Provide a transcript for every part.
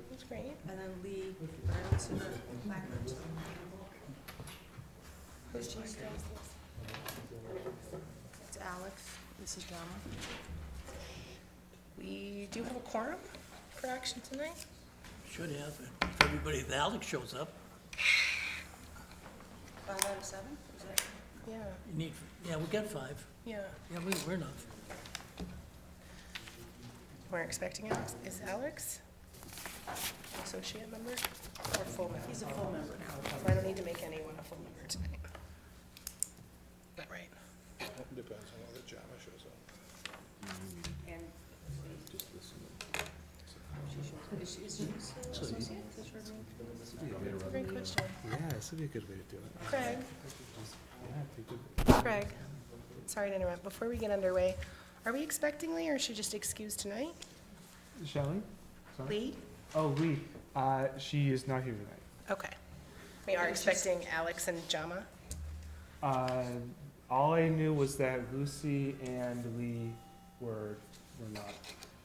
That's great. And then Lee, but I don't see the placards. Who's she still? It's Alex, this is Donna. We do have a quorum for action tonight. Should have, if everybody, if Alex shows up, 5 out of 7, is that? Yeah, you need, yeah, we got 5. yeah. Yeah, we're enough. We're expecting Alex. Is Alex associate member or full member? He's a full member now. So I don't need to make anyone a full member tonight. Is that right? Depends on whether JAMA shows up. And is she still associate? Is her name? Great question. Yeah, this would be a good way to do it. Craig, Yeah, take it. Craig, sorry to interrupt. Before we get underway, are we expecting Lee or is she just excused tonight? Shelley? Sorry? Lee? Oh, Lee. She is not here tonight. Okay. We are expecting Alex and Jama. All I knew was that Lucy and Lee were not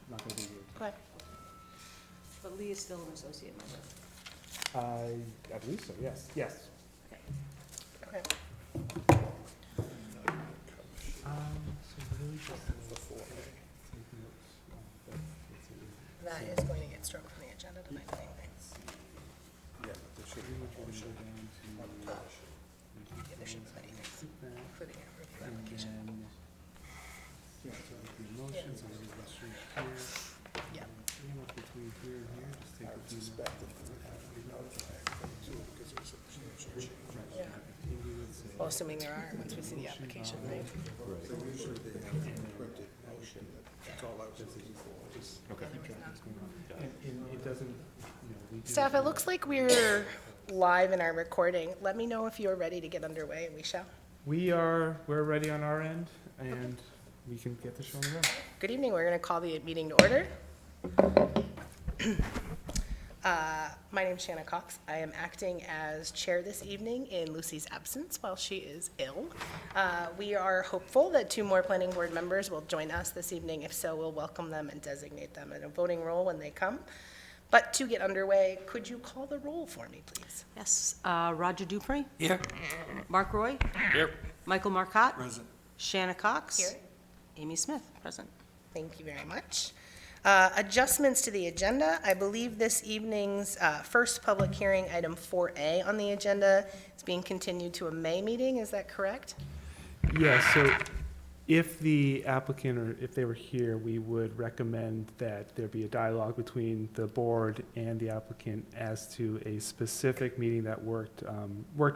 going to be here. Okay. But Lee is still an associate member. I believe so, yes, yes. Okay. So really just Before me. That is going to get struck from the agenda tonight anyway. Yeah, but there should be a motion on the cover sheet. Yeah, there should be anything for the review application. Yeah, so the motions are going to street here. Yeah. Between here and here, just take I a would few. suspect that it would have to be notified too, because it was a substantial change. Yeah. Well, assuming there are, once we see the application, right? So usually they have a printed motion that's all I was looking for. Okay. And it doesn't, we do. Staff, it looks like we're live in our recording. Let me know if you're ready to get underway, and we shall. We're ready on our end, and we can get the show on the road. Good evening. We're going to call the meeting to order. My name is Shanna Cox. I am acting as chair this evening in Lucy's absence while she is ill. We are hopeful that 2 more planning board members will join us this evening. If so, we'll welcome them and designate them in a voting role when they come. But to get underway, could you call the roll for me, please? Yes, Roger Dupree, Here? Mark Roy, Here. Michael Marcotte, Present. Shanna Cox. Here. Amy Smith, present. Thank you very much. Adjustments to the agenda. I believe this evening's first public hearing, item 4A on the agenda, is being continued to a May meeting. Is that correct? Yeah, so if the applicant, or if they were here, we would recommend that there be a dialogue between the board and the applicant as to a specific meeting that worked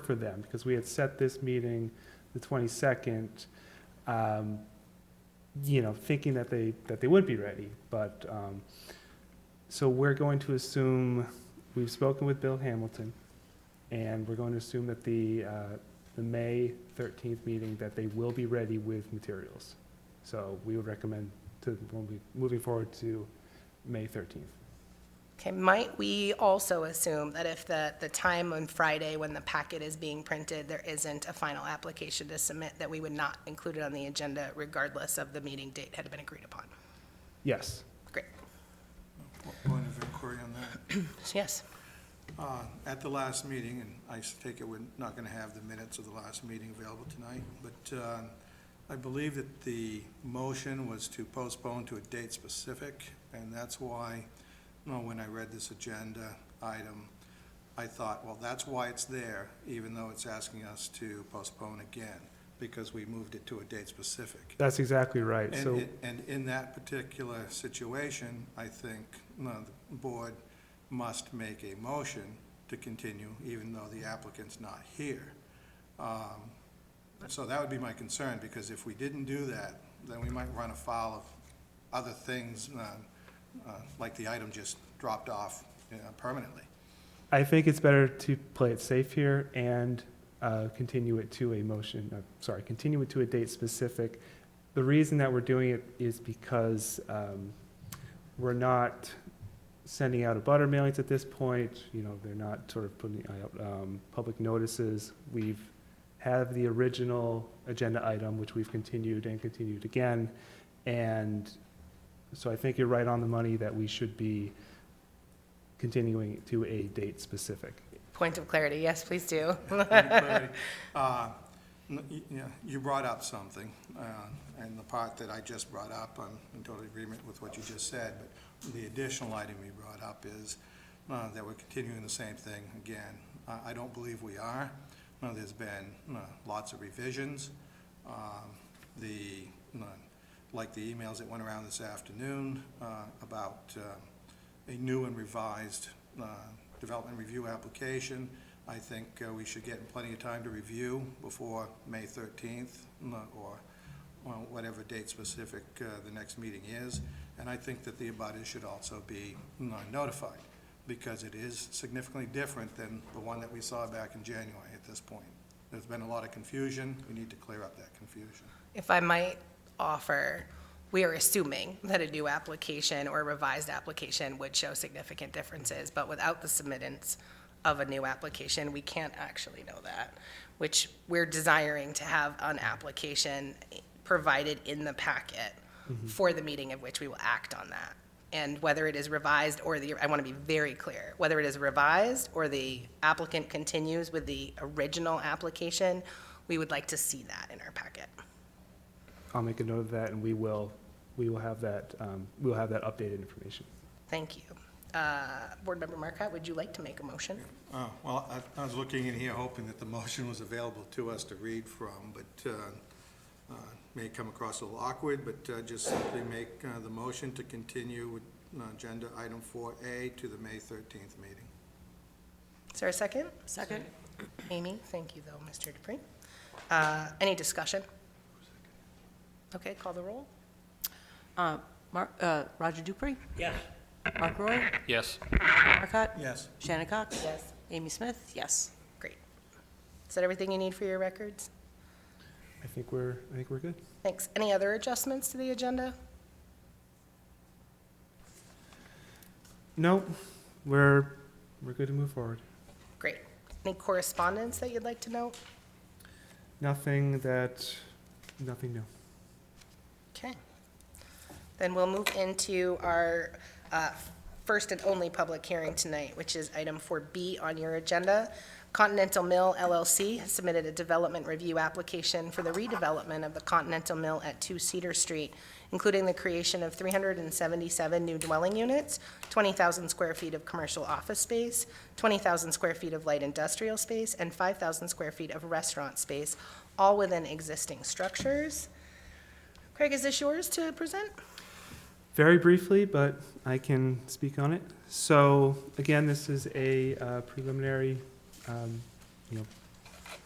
for them, because we had set this meeting the 22nd, thinking that they would be ready, but, so we're going to assume, we've spoken with Bill Hamilton, and we're going to assume that the May 13th meeting, that they will be ready with materials. So we would recommend moving forward to May 13th. Okay, might we also assume that if the time on Friday when the packet is being printed, there isn't a final application to submit, that we would not include it on the agenda regardless of the meeting date had been agreed upon? Yes. Great. Point of inquiry on that. Yes. At the last meeting, and I take it we're not going to have the minutes of the last meeting available tonight, but I believe that the motion was to postpone to a date specific, and that's why, when I read this agenda item, I thought, well, that's why it's there, even though it's asking us to postpone again, because we moved it to a date specific. That's exactly right. So And in that particular situation, I think the board must make a motion to continue, even though the applicant's not here. So that would be my concern, because if we didn't do that, then we might run afoul of other things, like the item just dropped off permanently. I think it's better to play it safe here and continue it to continue it to a date specific. The reason that we're doing it is because we're not sending out abutter mailings at this point. They're not sort of putting out public notices. We've have the original agenda item, which we've continued and continued again. And so I think you're right on the money that we should be continuing it to a date specific. Point of clarity, yes, please do. You brought up something, and the part that I just brought up, I'm in total agreement with what you just said, but the additional item you brought up is that we're continuing the same thing again. I don't believe we are. There's been lots of revisions. Like the emails that went around this afternoon about a new and revised development review application. I think we should get plenty of time to review before May 13th or whatever date specific the next meeting is. And I think that the abutters should also be notified, because it is significantly different than the one that we saw back in January at this point. There's been a lot of confusion. We need to clear up that confusion. If I might offer, we are assuming that a new application or a revised application would show significant differences, but without the submittance of a new application, we can't actually know that, which we're desiring to have an application provided in the packet for the meeting of which we will act on that. And whether it is revised or I want to be very clear, whether it is revised or the applicant continues with the original application, we would like to see that in our packet. I'll make a note of that, and we will have that, updated information. Thank you. Board Member Marcotte, would you like to make a motion? Well, I was looking in here hoping that the motion was available to us to read from, but may come across a little awkward, but just simply make the motion to continue with agenda item 4A to the May 13th meeting. Is there a second? Second. Amy, thank you though, Mr. Dupree. Any discussion? Okay, call the roll. Roger Dupree, Yes. Mark Roy, Yes. Marcotte, Yes. Shannon Cox, Yes. Amy Smith, yes. Great. Is that everything you need for your records? I think we're good. Thanks. Any other adjustments to the agenda? No, we're good to move forward. Great. Any correspondence that you'd like to note? Nothing new. Okay. Then we'll move into our first and only public hearing tonight, which is item 4B on your agenda. Continental Mill LLC has submitted a development review application for the redevelopment of the Continental Mill at 2 Cedar Street, including the creation of 377 new dwelling units, 20,000 square feet of commercial office space, 20,000 square feet of light industrial space, and 5,000 square feet of restaurant space, all within existing structures. Craig, is this yours to present? Very briefly, but I can speak on it. So again, this is a preliminary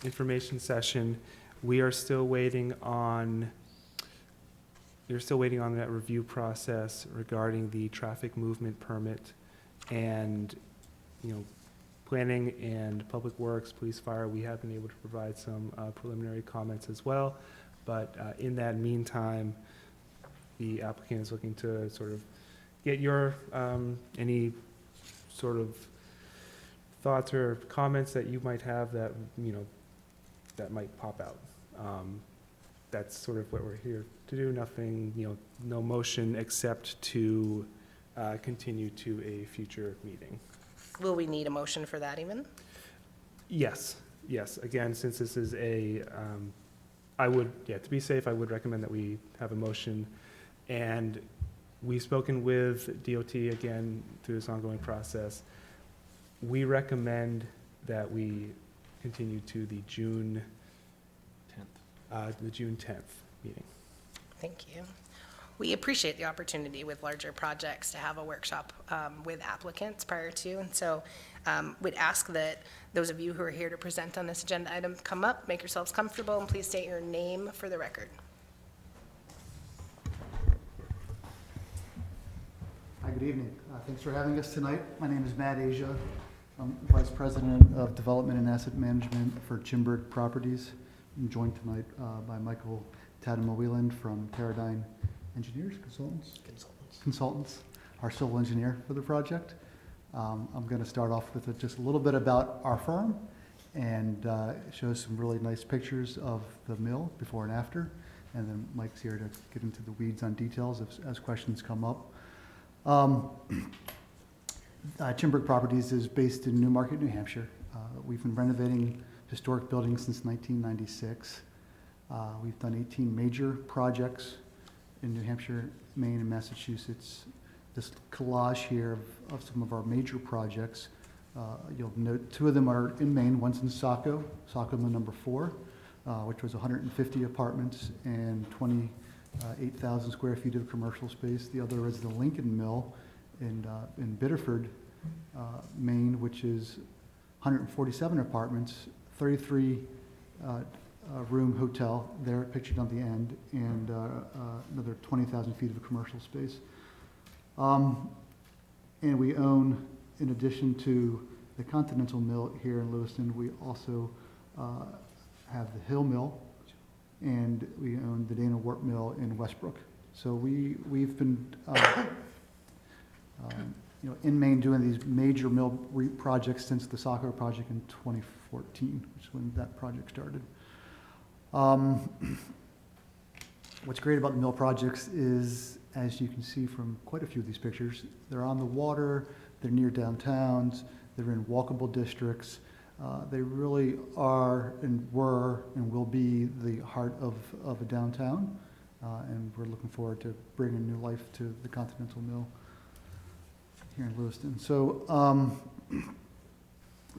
information session. We are still waiting on that review process regarding the traffic movement permit, and planning and public works, police, fire. We have been able to provide some preliminary comments as well, but in that meantime, the applicant is looking to sort of get your any sort of thoughts or comments that you might have that that might pop out. That's sort of what we're here to do. Nothing, no motion except to continue to a future meeting. Will we need a motion for that even? Yes. Again, since this is to be safe, I would recommend that we have a motion. And we've spoken with DOT again through this ongoing process. We recommend that we continue to the June 10th meeting. Thank you. We appreciate the opportunity with larger projects to have a workshop with applicants prior to, and so we'd ask that those of you who are here to present on this agenda item come up, make yourselves comfortable, and please state your name for the record. Hi, good evening. Thanks for having us tonight. My name is Matt Asia. I'm Vice President of Development and Asset Management for Chimberg Properties. I'm joined tonight by Michael Tadema-Wieland from Teradyne Engineers, Consultants, our civil engineer for the project. I'm going to start off with just a little bit about our firm and show some really nice pictures of the mill before and after. And then Mike's here to get into the weeds on details as questions come up. Chimberg Properties is based in Newmarket, New Hampshire. We've been renovating historic buildings since 1996. We've done 18 major projects in New Hampshire, Maine, and Massachusetts. This collage here of some of our major projects, you'll note 2 of them are in Maine. One's in Saco Mill number 4, which was 150 apartments and 28,000 square feet of commercial space. The other is the Lincoln Mill in Biddeford, Maine, which is 147 apartments, 33 room hotel there pictured on the end, and another 20,000 feet of commercial space. And we own, in addition to the Continental Mill here in Lewiston, we also have the Hill Mill, and we own the Dana Wart Mill in Westbrook. So we've been in Maine doing these major mill projects since the Saco project in 2014, which is when that project started. What's great about the mill projects is, as you can see from quite a few of these pictures, they're on the water, they're near downtowns, they're in walkable districts. They really are and were and will be the heart of a downtown, and we're looking forward to bringing new life to the Continental Mill here in Lewiston. So a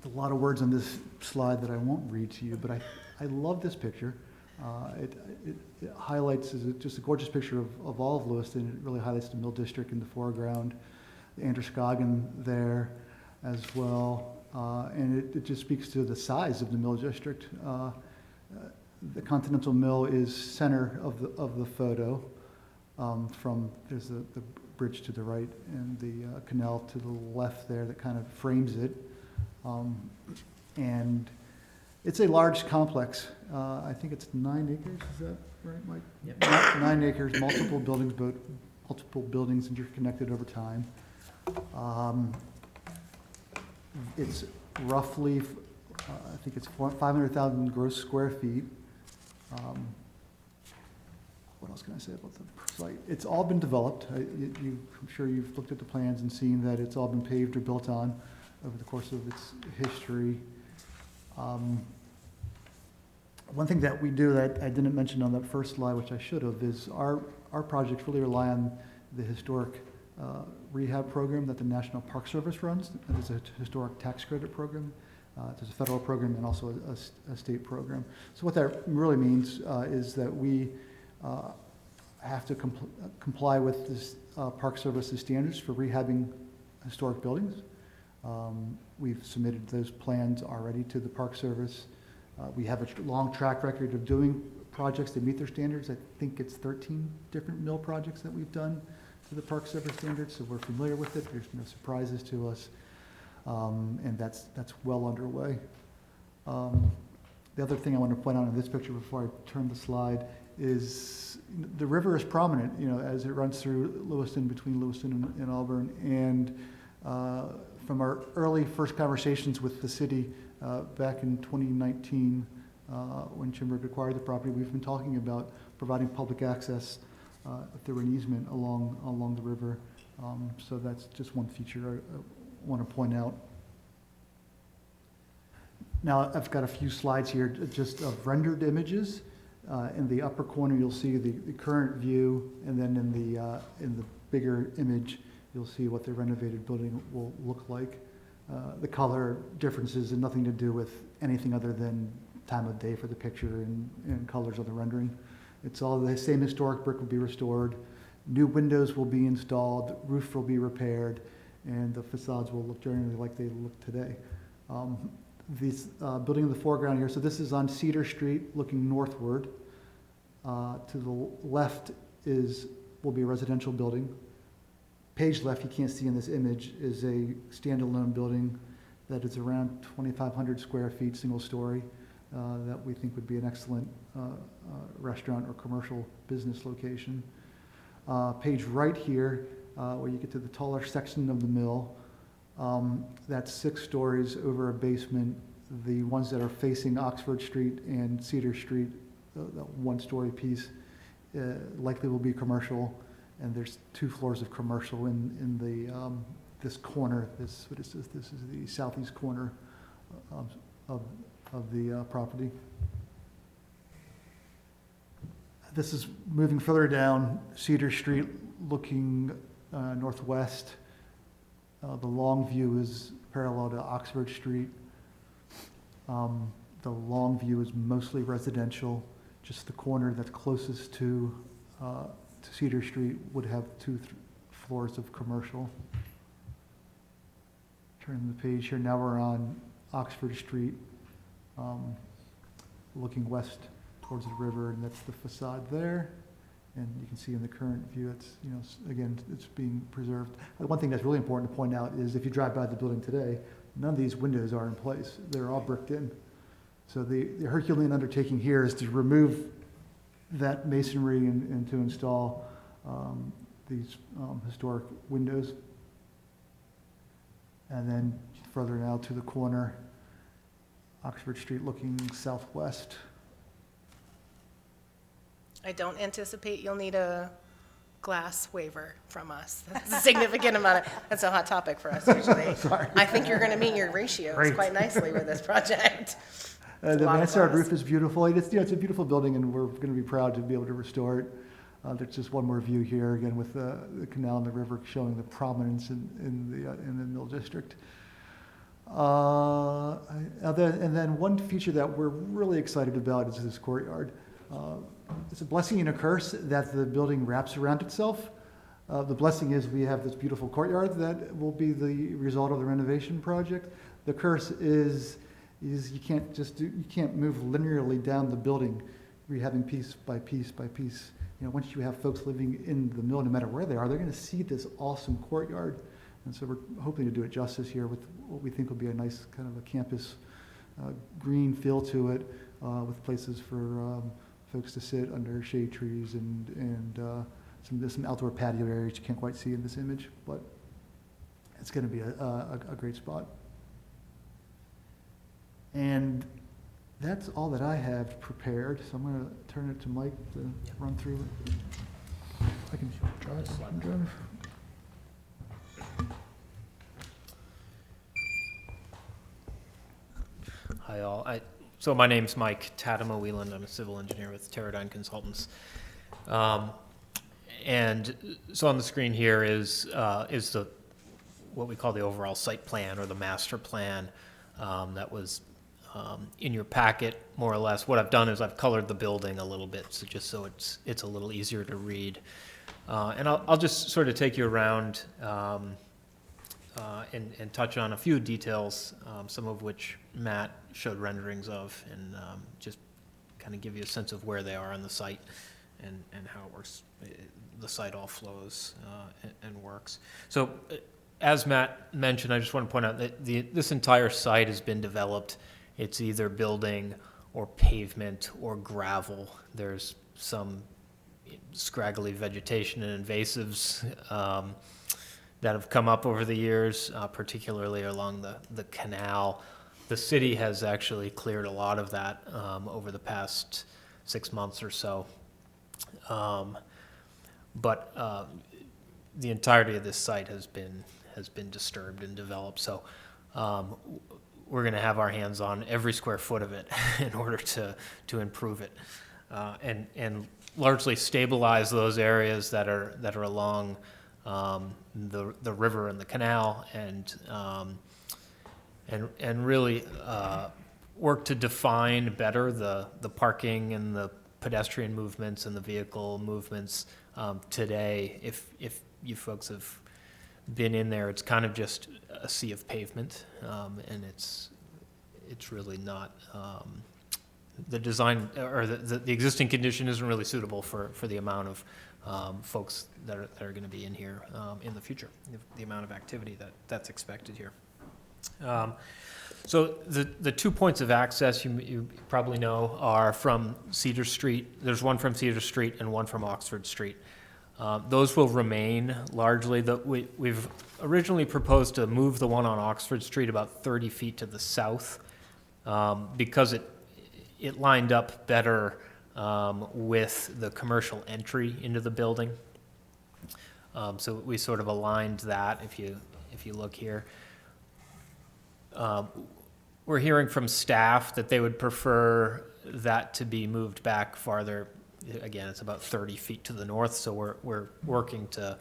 lot of words on this slide that I won't read to you, but I love this picture. It highlights, is just a gorgeous picture of all of Lewiston. It really highlights the Mill District in the foreground, the Androscoggin there as well, and it just speaks to the size of the Mill District. The Continental Mill is center of the photo. There's the bridge to the right and the canal to the left there that kind of frames it. And it's a large complex. I think it's 9 acres, is that right, Mike? Yep. 9 acres, multiple buildings interconnected over time. It's roughly, I think it's 500,000 gross square feet. What else can I say about the site? It's all been developed. I'm sure you've looked at the plans and seen that it's all been paved or built on over the course of its history. One thing that we do that I didn't mention on that first slide, which I should have, is our projects really rely on the historic rehab program that the National Park Service runs. There's a historic tax credit program. There's a federal program and also a state program. So what that really means is that we have to comply with this Park Service's standards for rehabbing historic buildings. We've submitted those plans already to the Park Service. We have a long track record of doing projects that meet their standards. I think it's 13 different mill projects that we've done to the Park Service standards, so we're familiar with it. There's no surprises to us, and that's well underway. The other thing I want to point out in this picture before I turn the slide is the river is prominent, as it runs through Lewiston, between Lewiston and Auburn, and from our early first conversations with the city back in 2019, when Chimberg acquired the property, we've been talking about providing public access through an easement along the river. So that's just one feature I want to point out. Now, I've got a few slides here just of rendered images. In the upper corner, you'll see the current view, and then in the bigger image, you'll see what the renovated building will look like. The color differences have nothing to do with anything other than time of day for the picture and colors of the rendering. It's all the same historic brick will be restored, new windows will be installed, roof will be repaired, and the facades will look generally like they look today. This building in the foreground here, so this is on Cedar Street looking northward. To the left will be a residential building. Page left, you can't see in this image, is a standalone building that is around 2,500 square feet, single story, that we think would be an excellent restaurant or commercial business location. Page right here, where you get to the taller section of the mill, that's 6 stories over a basement. The ones that are facing Oxford Street and Cedar Street, that 1-story piece, likely will be commercial. And there's 2 floors of commercial in this corner, what is this? This is the southeast corner of the property. This is moving further down Cedar Street, looking northwest. The long view is parallel to Oxford Street. The long view is mostly residential. Just the corner that's closest to Cedar Street would have 2 floors of commercial. Turning the page here, now we're on Oxford Street, looking west towards the river, and that's the facade there. And you can see in the current view, it's, again, it's being preserved. One thing that's really important to point out is if you drive by the building today, none of these windows are in place. They're all bricked in. So the Herculean undertaking here is to remove that masonry and to install these historic windows. And then further now to the corner, Oxford Street looking southwest. I don't anticipate you'll need a glass waiver from us. That's a significant amount that's a hot topic for us usually. Sorry. I think you're going to meet your ratios Great. quite nicely with this project. The lot of mansard glass. roof is beautiful. It's a beautiful building, and we're going to be proud to be able to restore it. There's just one more view here, again, with the canal and the river showing the prominence in the Mill District. And then one feature that we're really excited about is this courtyard. It's a blessing and a curse that the building wraps around itself. The blessing is we have this beautiful courtyard that will be the result of the renovation project. The curse is you can't move linearly down the building. You're having piece by piece by piece. Once you have folks living in the mill, no matter where they are, they're going to see this awesome courtyard. And so we're hoping to do it justice here with what we think will be a nice kind of a campus green feel to it, with places for folks to sit under shade trees and some outdoor patio areas you can't quite see in this image, but it's going to be a great spot. And that's all that I have prepared, so I'm going to turn it to Mike to run through it. I can drive. Hi all. So my name's Mike Tadema Wheeland. I'm a civil engineer with Teradyne Consultants. And so on the screen here is the what we call the overall site plan or the master plan that was in your packet, more or less. What I've done is I've colored the building a little bit, so just so it's a little easier to read. And I'll just sort of take you around and touch on a few details, some of which Matt showed renderings of, and just kind of give you a sense of where they are on the site and how it works. The site all flows and works. So as Matt mentioned, I just want to point out that this entire site has been developed. It's either building or pavement or gravel. There's some scraggly vegetation and invasives that have come up over the years, particularly along the canal. The city has actually cleared a lot of that over the past 6 months or so. But the entirety of this site has been disturbed and developed. So we're going to have our hands on every square foot of it in order to improve it and largely stabilize those areas that are along the river and the canal, and really work to define better the parking and the pedestrian movements and the vehicle movements. Today, if you folks have been in there, it's kind of just a sea of pavement, and it's really not the design or the existing condition isn't really suitable for the amount of folks that are going to be in here in the future, the amount of activity that's expected here. So the 2 points of access you probably know are from Cedar Street. There's one from Cedar Street and one from Oxford Street. Those will remain largely. We've originally proposed to move the one on Oxford Street about 30 feet to the south because it lined up better with the commercial entry into the building. So we sort of aligned that. if you look here. We're hearing from staff that they would prefer that to be moved back farther. Again, it's about 30 feet to the north, so we're working to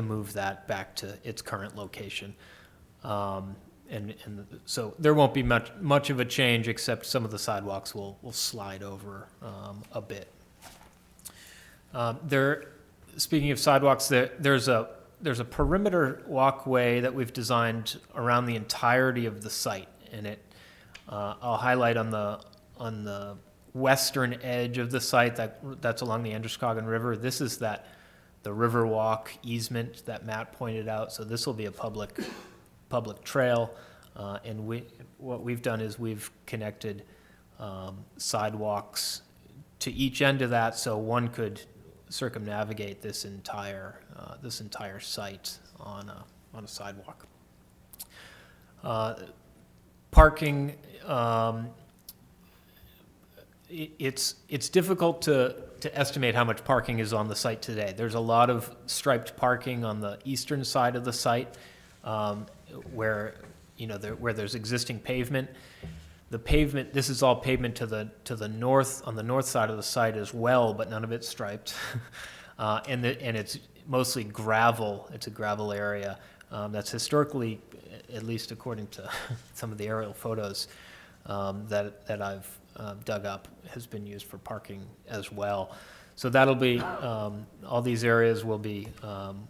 move that back to its current location. And so there won't be much of a change, except some of the sidewalks will slide over a bit. Speaking of sidewalks, there's a perimeter walkway that we've designed around the entirety of the site, and I'll highlight on the western edge of the site that's along the Androscoggin River. This is the Riverwalk easement that Matt pointed out. So this will be a public trail, and what we've done is we've connected sidewalks to each end of that, so one could circumnavigate this entire site on a sidewalk. Parking, it's difficult to estimate how much parking is on the site today. There's a lot of striped parking on the eastern side of the site, where there's existing pavement. The pavement, this is all pavement to the north, on the north side of the site as well, but none of it's striped. And it's mostly gravel. It's a gravel area that's historically, at least according to some of the aerial photos that I've dug up, has been used for parking as well. So that'll be, all these areas will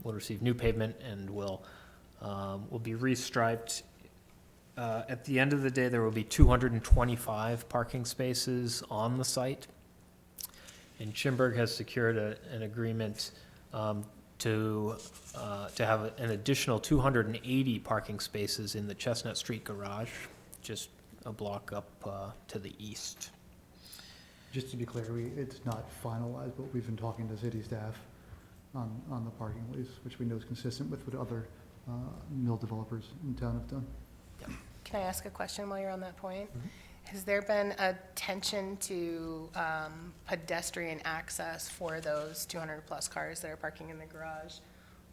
receive new pavement and will be restriped. At the end of the day, there will be 225 parking spaces on the site. And Chimberg has secured an agreement to have an additional 280 parking spaces in the Chestnut Street garage, just a block up to the east. Just to be clear, it's not finalized, but we've been talking to city staff on the parking lease, which we know is consistent with what other mill developers in town have done. Can I ask a question while you're on that point? Has there been a tension to pedestrian access for those 200-plus cars that are parking in the garage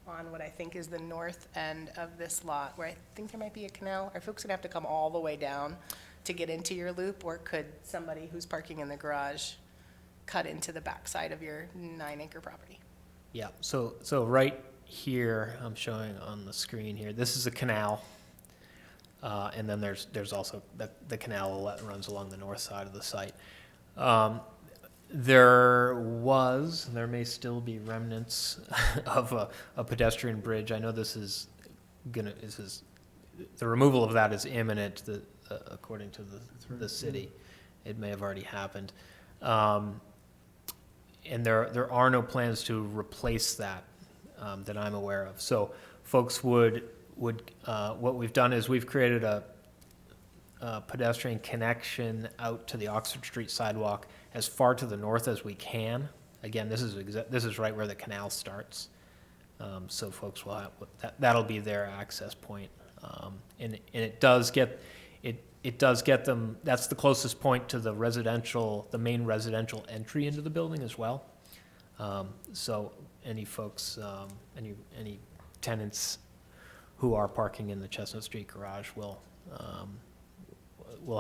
on what I think is the north end of this lot, where I think there might be a canal? Are folks going to have to come all the way down to get into your loop, or could somebody who's parking in the garage cut into the backside of your 9-acre property? Yeah, so right here, I'm showing on the screen here, this is a canal. And then there's also the canal that runs along the north side of the site. There may still be remnants of a pedestrian bridge. I know the removal of that is imminent, according to the city. It may have already happened. And there are no plans to replace that that I'm aware of. So folks what we've done is we've created a pedestrian connection out to the Oxford Street sidewalk as far to the north as we can. Again, this is right where the canal starts. So folks will have, that'll be their access point. And it does get them, that's the closest point to the main residential entry into the building as well. So any folks, any tenants who are parking in the Chestnut Street garage will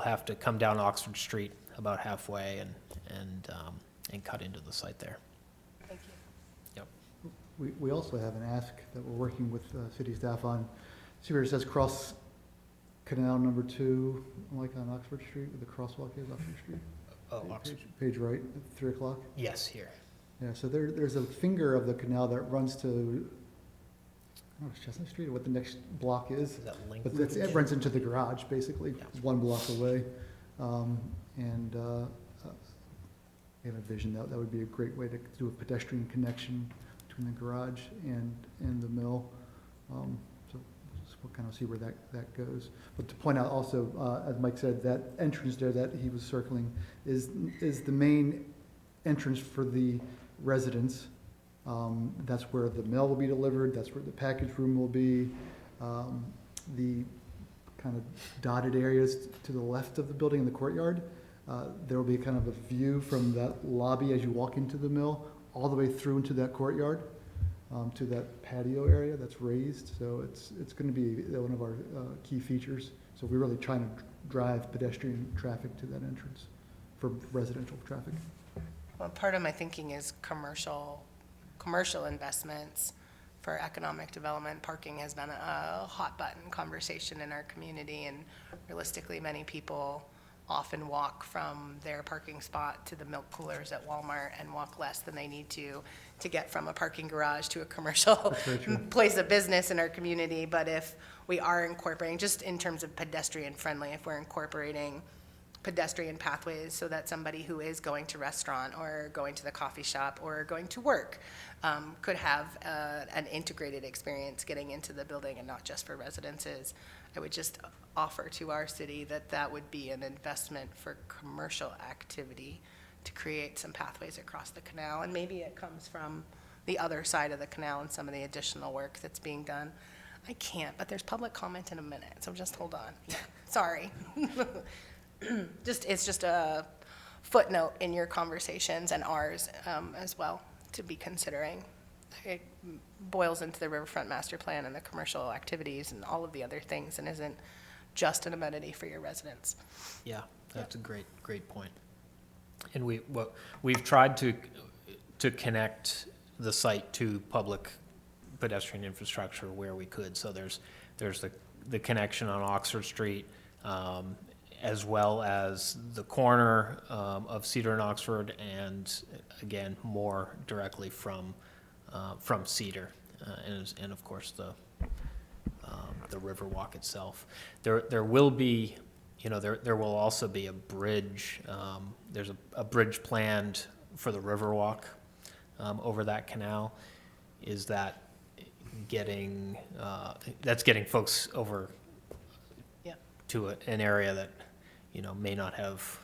have to come down Oxford Street about halfway and cut into the site there. Thank you. Yep. We also have an ask that we're working with city staff on. See where it says cross canal number 2, like on Oxford Street, where the crosswalk is, Oxford Street? Oh, Oxford. Page right, at 3 o'clock? Yes, here. Yeah, so there's a finger of the canal that runs to, I don't know, Chestnut Street, or what the next block is. Is that linked? But it runs into the garage, basically, Yeah. 1 block away. We have a vision that would be a great way to do a pedestrian connection between the garage and the mill. So we'll kind of see where that goes. But to point out also, as Mike said, that entrance there that he was circling is the main entrance for the residents. That's where the mail will be delivered, that's where the package room will be. The kind of dotted areas to the left of the building in the courtyard, there will be kind of a view from that lobby as you walk into the mill, all the way through into that courtyard. to that patio area that's raised. So it's going to be one of our key features. So we're really trying to drive pedestrian traffic to that entrance for residential traffic. Well, part of my thinking is commercial investments for economic development. Parking has been a hot button conversation in our community, and realistically, many people often walk from their parking spot to the milk coolers at Walmart and walk less than they need to get from a parking garage to a commercial place of business in our community. But if we are incorporating, just in terms of pedestrian friendly, if we're incorporating pedestrian pathways so that somebody who is going to restaurant or going to the coffee shop or going to work could have an integrated experience getting into the building and not just for residences, I would just offer to our city that would be an investment for commercial activity to create some pathways across the canal. And maybe it comes from the other side of the canal and some of the additional work that's being done. I can't, but there's public comment in a minute, so just hold on. Yeah, sorry. It's just a footnote in your conversations and ours as well to be considering. It boils into the Riverfront Master Plan and the commercial activities and all of the other things and isn't just an amenity for your residents. Yeah, that's a great point. And we've tried to connect the site to public pedestrian infrastructure where we could. So there's the connection on Oxford Street, as well as the corner of Cedar and Oxford, and again, more directly from Cedar, and of course the Riverwalk itself. There will be, there will also be a bridge. There's a bridge planned for the Riverwalk over that canal. Is that getting that's getting folks over to an area that may not have,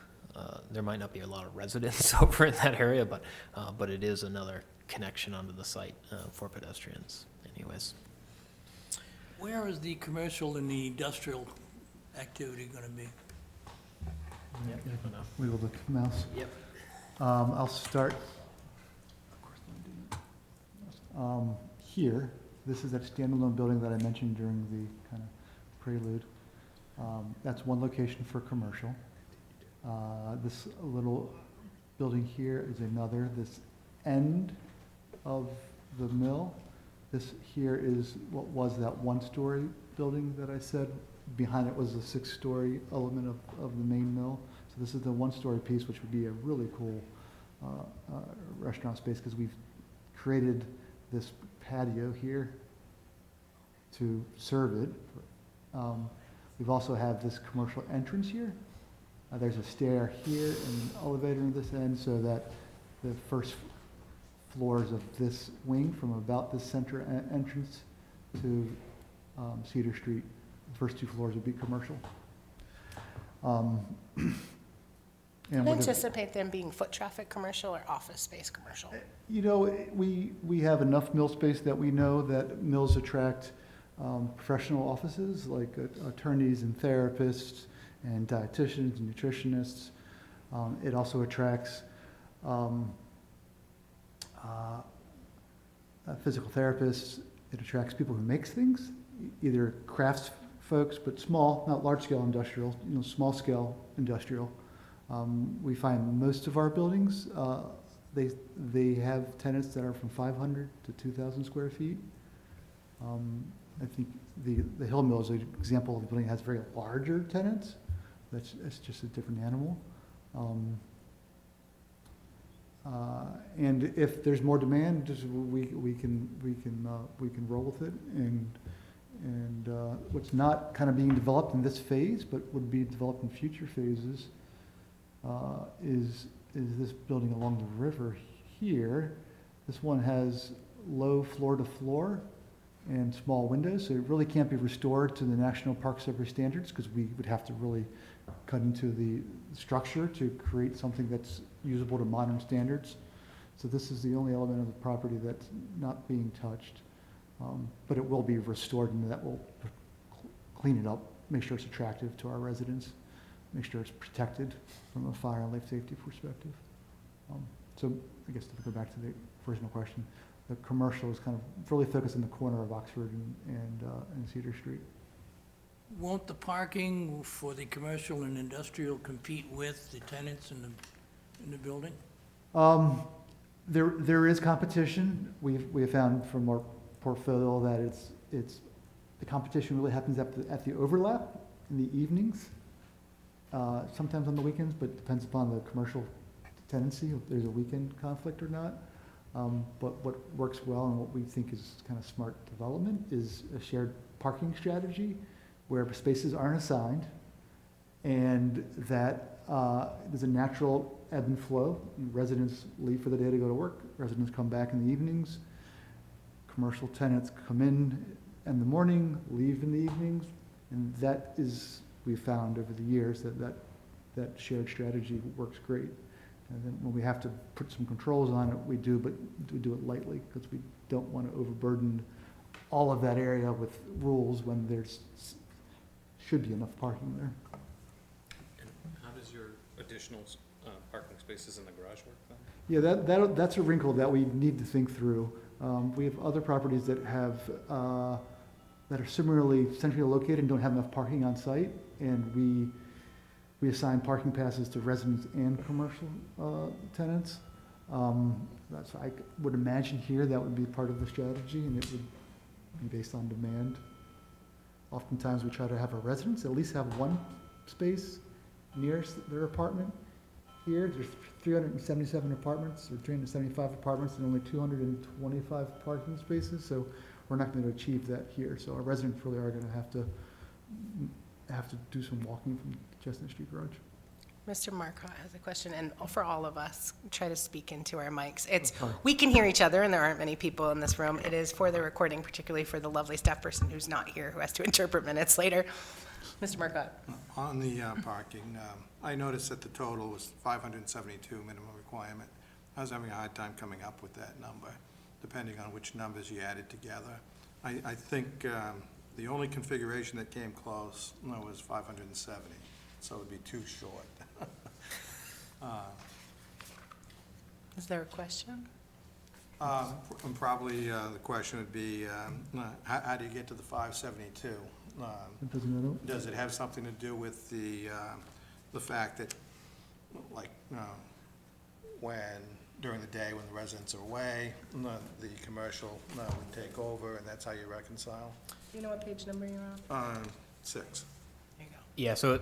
there might not be a lot of residents over in that area, but it is another connection onto the site for pedestrians anyways. Where is the commercial and the industrial activity going to be? We will look, mouse. Yep. I'll start. Here, this is that standalone building that I mentioned during the kind of prelude. That's one location for commercial. This little building here is another. This end of the mill, this here is what was that one-story building that I said. Behind it was a six-story element of the main mill. So this is the one-story piece, which would be a really cool restaurant space because we've created this patio here to serve it. We've also have this commercial entrance here. There's a stair here and an elevator in this end so that the first floors of this wing from about the center entrance to Cedar Street, the first two floors would be commercial. I anticipate them being foot traffic commercial or office space commercial. We have enough mill space that we know that mills attract professional offices like attorneys and therapists and dietitians and nutritionists. It also attracts physical therapists. It attracts people who make things, either crafts folks, but small, not large-scale industrial, small-scale industrial. We find most of our buildings, they have tenants that are from 500 to 2,000 square feet. I think the Hill Mill is an example of a building that has very larger tenants. That's just a different animal. And if there's more demand, we can roll with it. And what's not kind of being developed in this phase, but would be developed in future phases, is this building along the river here. This one has low floor to floor and small windows, so it really can't be restored to the National Park Service standards because we would have to really cut into the structure to create something that's usable to modern standards. So this is the only element of the property that's not being touched, but it will be restored, and that will clean it up, make sure it's attractive to our residents, make sure it's protected from a fire and life safety perspective. So I guess to go back to the original question, The commercial is kind of really focused in the corner of Oxford and Cedar Street. Won't the parking for the commercial and industrial compete with the tenants in the building? There is competition. We have found from our portfolio that it's the competition really happens at the overlap in the evenings, sometimes on the weekends, but it depends upon the commercial tenancy, if there's a weekend conflict or not. But what works well and what we think is kind of smart development is a shared parking strategy where spaces aren't assigned and that there's a natural ebb and flow. Residents leave for the day to go to work, residents come back in the evenings, commercial tenants come in the morning, leave in the evenings, and that is, we've found over the years that shared strategy works great. And then when we have to put some controls on it, we do, but we do it lightly because we don't want to overburden all of that area with rules when there's should be enough parking there. And how does your additional parking spaces in the garage work then? Yeah, that's a wrinkle that we need to think through. We have other properties that have that are similarly centrally located and don't have enough parking on site, and we assign parking passes to residents and commercial tenants. I would imagine here that would be part of the strategy, and it would be based on demand. Oftentimes, we try to have our residents at least have one space near their apartment. Here, there's 377 apartments, or 375 apartments, and only 225 parking spaces, so we're not going to achieve that here. So our residents really are going to have to do some walking from Chestnut Street Garage. Mr. Marcotte has a question, and for all of us, try to speak into our mics. Okay. We can hear each other, and there aren't many people in this room. It is for the recording, particularly for the lovely staff person who's not here, who has to interpret minutes later. Mr. Marcotte. On the parking, I noticed that the total was 572 minimum requirement. I was having a hard time coming up with that number, depending on which numbers you added together. I think the only configuration that came close was 570, so it would be too short. Is there a question? And probably the question would be, how do you get to the 572? Does it have something to do with the fact that, like, when, during the day when the residents are away, the commercial would take over, and that's how you reconcile? Do you know what page number you're on? 6. There you go. Yeah, so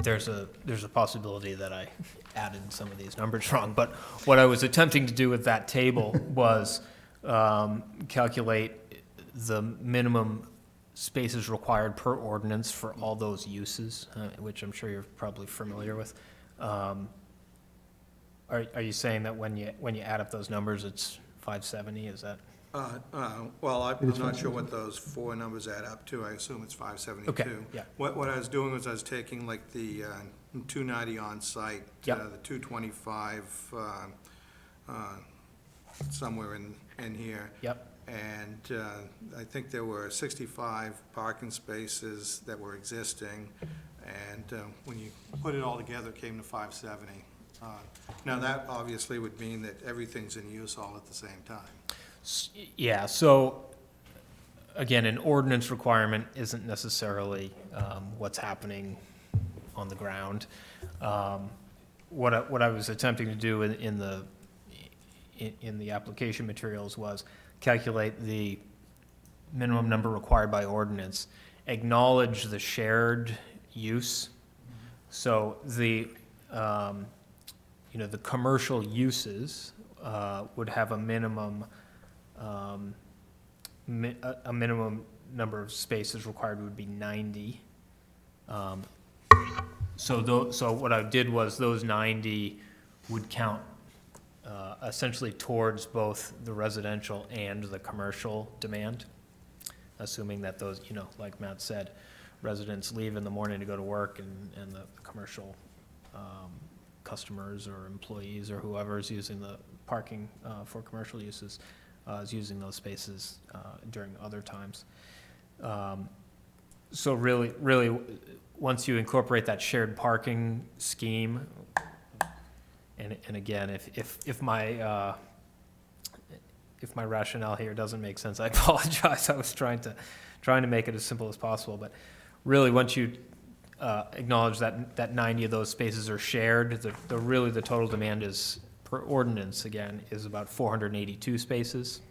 there's a possibility that I added some of these numbers wrong, but what I was attempting to do with that table was calculate the minimum spaces required per ordinance for all those uses, which I'm sure you're probably familiar with. Are you saying that when you add up those numbers, it's 570? Is that? Well, I'm not sure what those four numbers add up to. I assume it's 572. Okay, yeah. What I was doing was I was taking like the 290 on site, Yep. the 225 somewhere in here. Yep. And I think there were 65 parking spaces that were existing, and when you put it all together, it came to 570. Now, that obviously would mean that everything's in use all at the same time. Yeah, so, again, an ordinance requirement isn't necessarily what's happening on the ground. What I was attempting to do in the application materials was calculate the minimum number required by ordinance, acknowledge the shared use. So the commercial uses would have a minimum number of spaces required would be 90. So what I did was those 90 would count essentially towards both the residential and the commercial demand, assuming that those, like Matt said, residents leave in the morning to go to work, and the commercial customers or employees or whoever is using the parking for commercial uses is using those spaces during other times. So really, once you incorporate that shared parking scheme And again, if my rationale here doesn't make sense, I apologize. I was trying to make it as simple as possible, but really, once you acknowledge that 90 of those spaces are shared, the total demand is, per ordinance again, is about 482 spaces.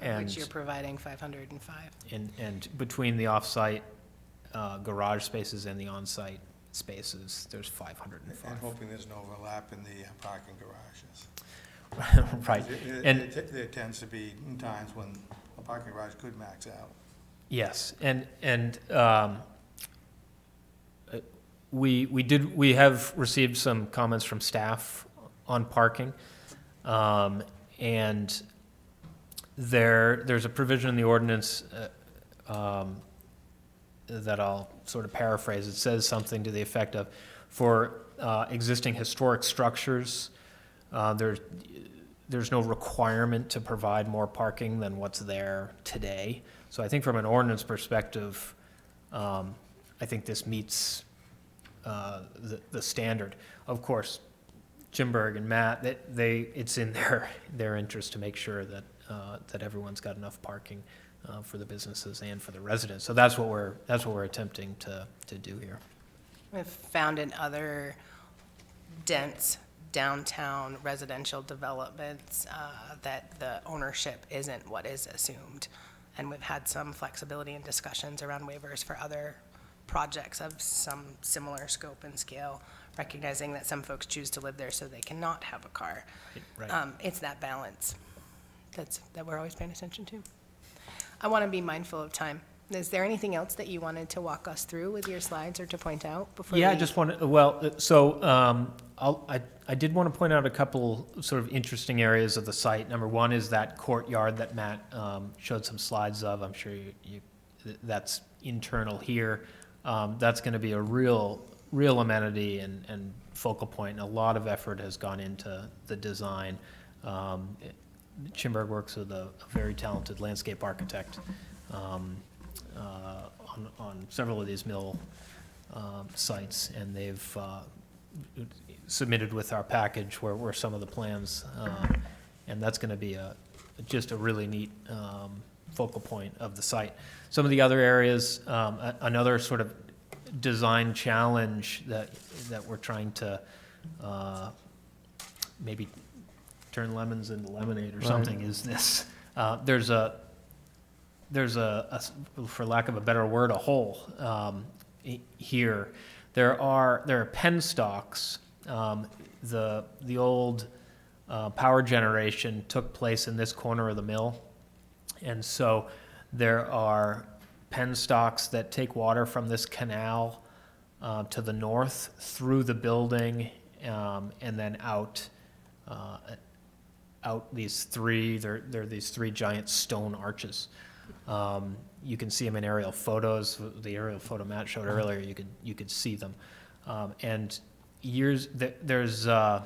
Which you're providing 505. And between the off-site garage spaces and the on-site spaces, there's 505. And hoping there's no overlap in the parking garages. Right. And There tends to be times when a parking garage could max out. yes, and we have received some comments from staff on parking, and there's a provision in the ordinance that I'll sort of paraphrase. It says something to the effect of, for existing historic structures, there's no requirement to provide more parking than what's there today. So I think from an ordinance perspective, I think this meets the standard. Of course, Jimberg and Matt, it's in their interest to make sure that everyone's got enough parking for the businesses and for the residents. So that's what we're attempting to do here. I've found in other dense downtown residential developments that the ownership isn't what is assumed. And we've had some flexibility and discussions around waivers for other projects of some similar scope and scale, recognizing that some folks choose to live there so they cannot have a car. Right. It's that balance that we're always paying attention to. I want to be mindful of time. Is there anything else that you wanted to walk us through with your slides or to point out before? Yeah, I we- just want to, well, so I did want to point out a couple sort of interesting areas of the site. Number one is that courtyard that Matt showed some slides of. I'm sure that's internal here. That's going to be a real amenity and focal point, and a lot of effort has gone into the design. Chimberg works with a very talented landscape architect on several of these mill sites, and they've submitted with our package where some of the plans, and that's going to be just a really neat focal point of the site. Some of the other areas, another sort of design challenge that we're trying to maybe turn lemons into lemonade or something is this. There's a, for lack of a better word, a hole here. There are pen stalks. The old power generation took place in this corner of the mill, and so there are pen stalks that take water from this canal to the north through the building and then out these three. There are these three giant stone arches. You can see them in aerial photos. The aerial photo Matt showed earlier, you could see them. And there's a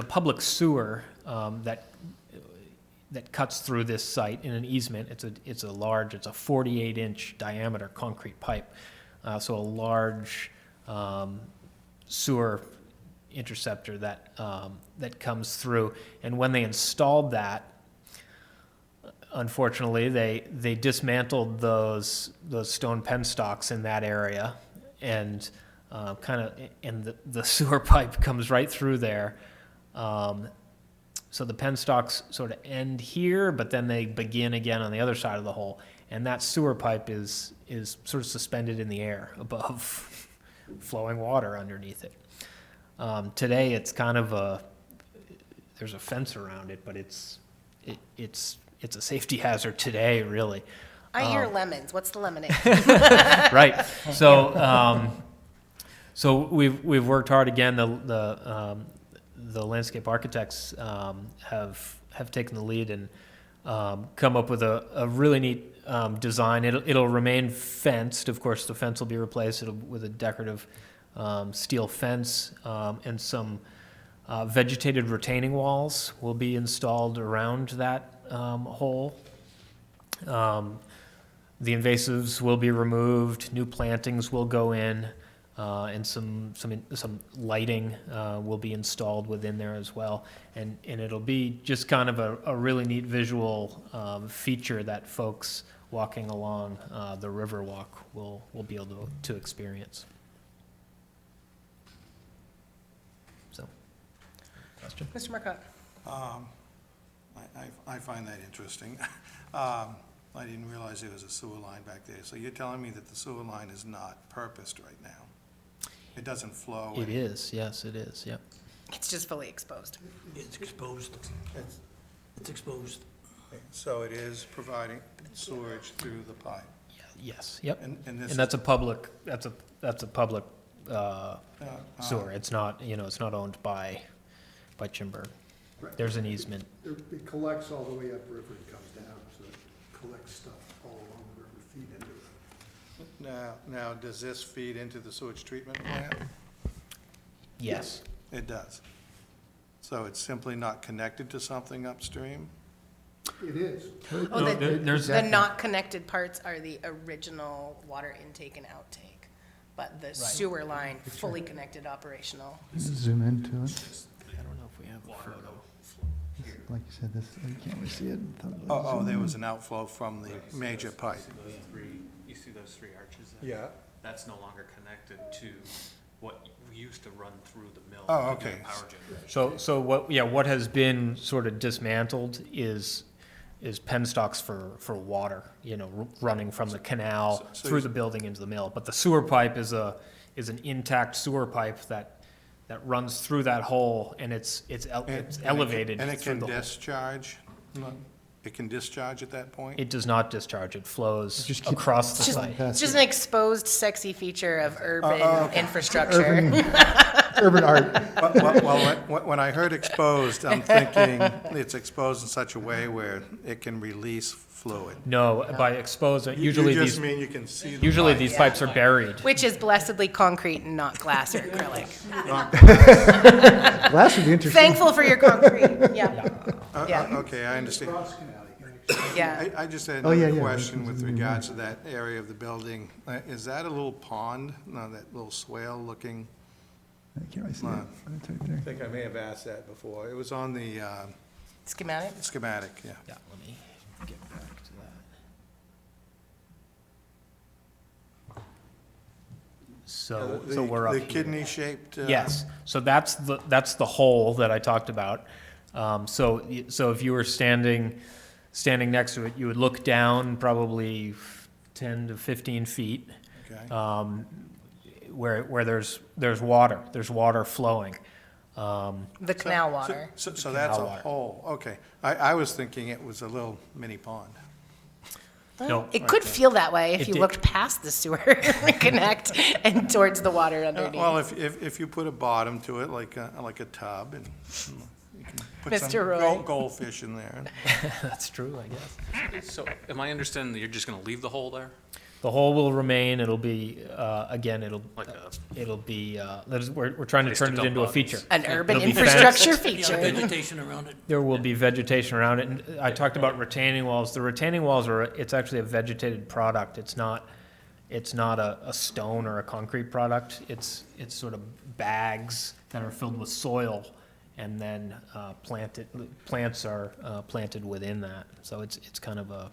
public sewer that cuts through this site in an easement. It's a 48-inch diameter concrete pipe, so a large sewer interceptor that comes through. And when they installed that, unfortunately, they dismantled those stone pen stalks in that area, and the sewer pipe comes right through there. So the pen stalks sort of end here, but then they begin again on the other side of the hole, and that sewer pipe is sort of suspended in the air above flowing water underneath it. Today, it's kind of there's a fence around it, but it's a safety hazard today, really. I hear lemons. What's the lemonade? Right. So we've worked hard again. The landscape architects have taken the lead and come up with a really neat design. It'll remain fenced. Of course, the fence will be replaced with a decorative steel fence, and some vegetated retaining walls will be installed around that hole. The invasives will be removed. New plantings will go in. and some lighting will be installed within there as well. And it'll be just kind of a really neat visual feature that folks walking along the river walk will be able to experience. So, question? Mr. Marcotte? I find that interesting. I didn't realize there was a sewer line back there. So you're telling me that the sewer line is not purposed right now? It doesn't flow? It is, yes, it is, yep. It's just fully exposed. It's exposed. It's- It's exposed. So it is providing sewage through the pipe? Yes, yep. And And this that's a public, that's a public is... sewer. It's not, it's not owned by Chimberg. Right. There's an easement. It collects all the way upriver and comes down, so it collects stuff all along the river, feed into it. Now, does this feed into the sewage treatment plant? Yes. It does. So it's simply not connected to something upstream? It is. Oh, No, the, there's, the not connected parts are the original water intake and outtake, but the sewer line, fully connected, operational. Zoom into it. I don't know if we have a photo. Like you said, this, you can't really see it. Oh, there was an outflow from the major pipe? You see those three arches there? Yeah. That's no longer connected to what we used to run through the mill. Oh, to do okay. Power generation. So what has been sort of dismantled is penstocks for water, running from the canal So through you- the building into the mill. But the sewer pipe is an intact sewer pipe that runs through that hole, and it's elevated And it through can the hole. discharge? It can discharge at that point? It does not discharge, it flows Just keep- across the Just- site. It's just an exposed, sexy feature of urban okay. infrastructure. Urban art. Well, when I heard exposed, I'm thinking it's exposed in such a way where it can release fluid. No, by exposed, You usually just these, mean you can see the usually pipe. these pipes are buried. Which is blessedly concrete and not glass or acrylic. Glass would be interesting. Thankful for your concrete, yeah, yeah. Okay, I understand. yeah. I just had Oh, yeah, another yeah, question we can with zoom in regards to that area of the building. Is that a little pond? No, that little swale-looking? I can't really see it. It's right I there. think I may have asked that before. It was on the Schematic? schematic, yeah. Yeah, let me get back to that. So we're up The here. kidney-shaped? Yes, so that's the hole that I talked about. So if you were standing next to it, you would look down probably 10 to 15 feet, Okay. where there's water flowing. The canal water. So that's a canal water. hole, okay. I was thinking it was a little mini pond. No, It could feel that way if It you did- looked past the sewer connect and towards the water underneath. Well, if you put a bottom to it, like a tub, and you can put some Mr. Roy. goldfish in there. that's true, I guess. So am I understanding that you're just gonna leave the hole there? The hole will remain, it'll be, again, it'll be, we're trying to Place turn to it into a dump feature. An urban It'll be infrastructure Yeah, feature. vegetation around it. There will be vegetation around it, and I talked about retaining walls. The retaining walls it's actually a vegetated product. It's not a stone or a concrete product. It's sort of bags that are filled with soil, and then plants are planted within that. So it's kind of a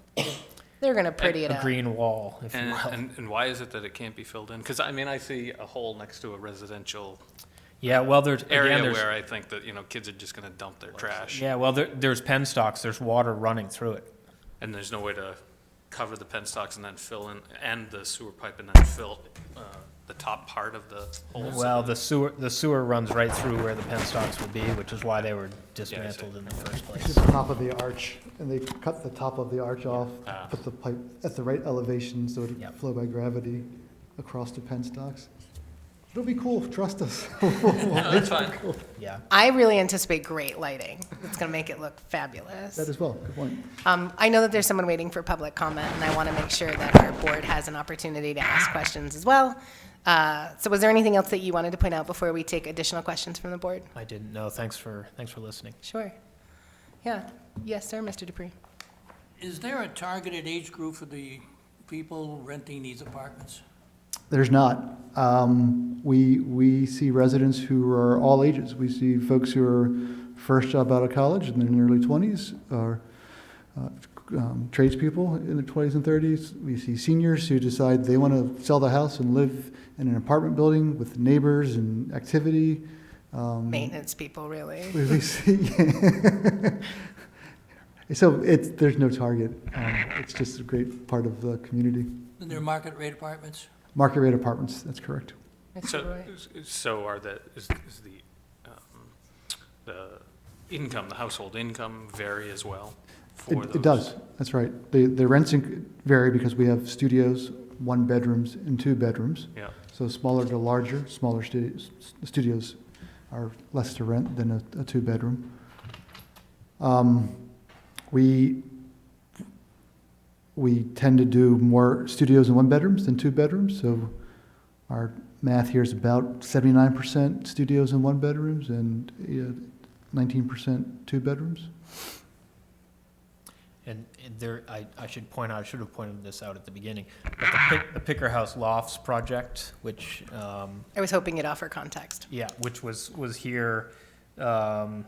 They're gonna pretty it up. green wall, if you And, will. and why is it that it can't be filled in? Because, I mean, I see a hole next to a residential Yeah, well, there's, area again, where I think that, kids are just gonna dump their trash. yeah, well, there's penstocks, there's water running through it. And there's no way to cover the penstocks and then fill in, and the sewer pipe and then fill, the top part of the hole. Well, the sewer runs right through where the penstocks would be, which is why they were dismantled in the first place. It's the top of the arch, and they cut the top of the arch off, Ah. put the pipe at the right elevation so it'd Yep. flow by gravity across the penstocks. It'll be cool, trust us. No, that's fine. Yeah. I really anticipate great lighting. It's gonna make it look fabulous. That as well, good point. I know that there's someone waiting for public comment, and I want to make sure that our board has an opportunity to ask questions as well. So was there anything else that you wanted to point out before we take additional questions from the board? I didn't know. Thanks for listening. Sure. Yeah. Yes, sir, Mr. Dupree. Is there a targeted age group for the people renting these apartments? There's not. We see residents who are all ages. We see folks who are first job out of college in their early 20s, or tradespeople in their 20s and 30s. We see seniors who decide they want to sell the house and live in an apartment building with neighbors and activity. Maintenance people, really. We see. So there's no target. It's just a great part of the community. And they're market rate apartments? Market rate apartments, that's correct. So is the income, the household income vary as well? It does, that's right. The rents vary because we have studios, 1 bedrooms and 2 bedrooms. Yeah. So smaller to larger, smaller studios are less to rent than a 2 bedroom. We tend to do more studios and 1 bedrooms than 2 bedrooms, so our math here is about 79% studios and 1 bedrooms and 19% 2 bedrooms. And there, I should point out, I should have pointed this out at the beginning, but the Picker House Lofts project, which, I was hoping you'd offer context. yeah, which was here, you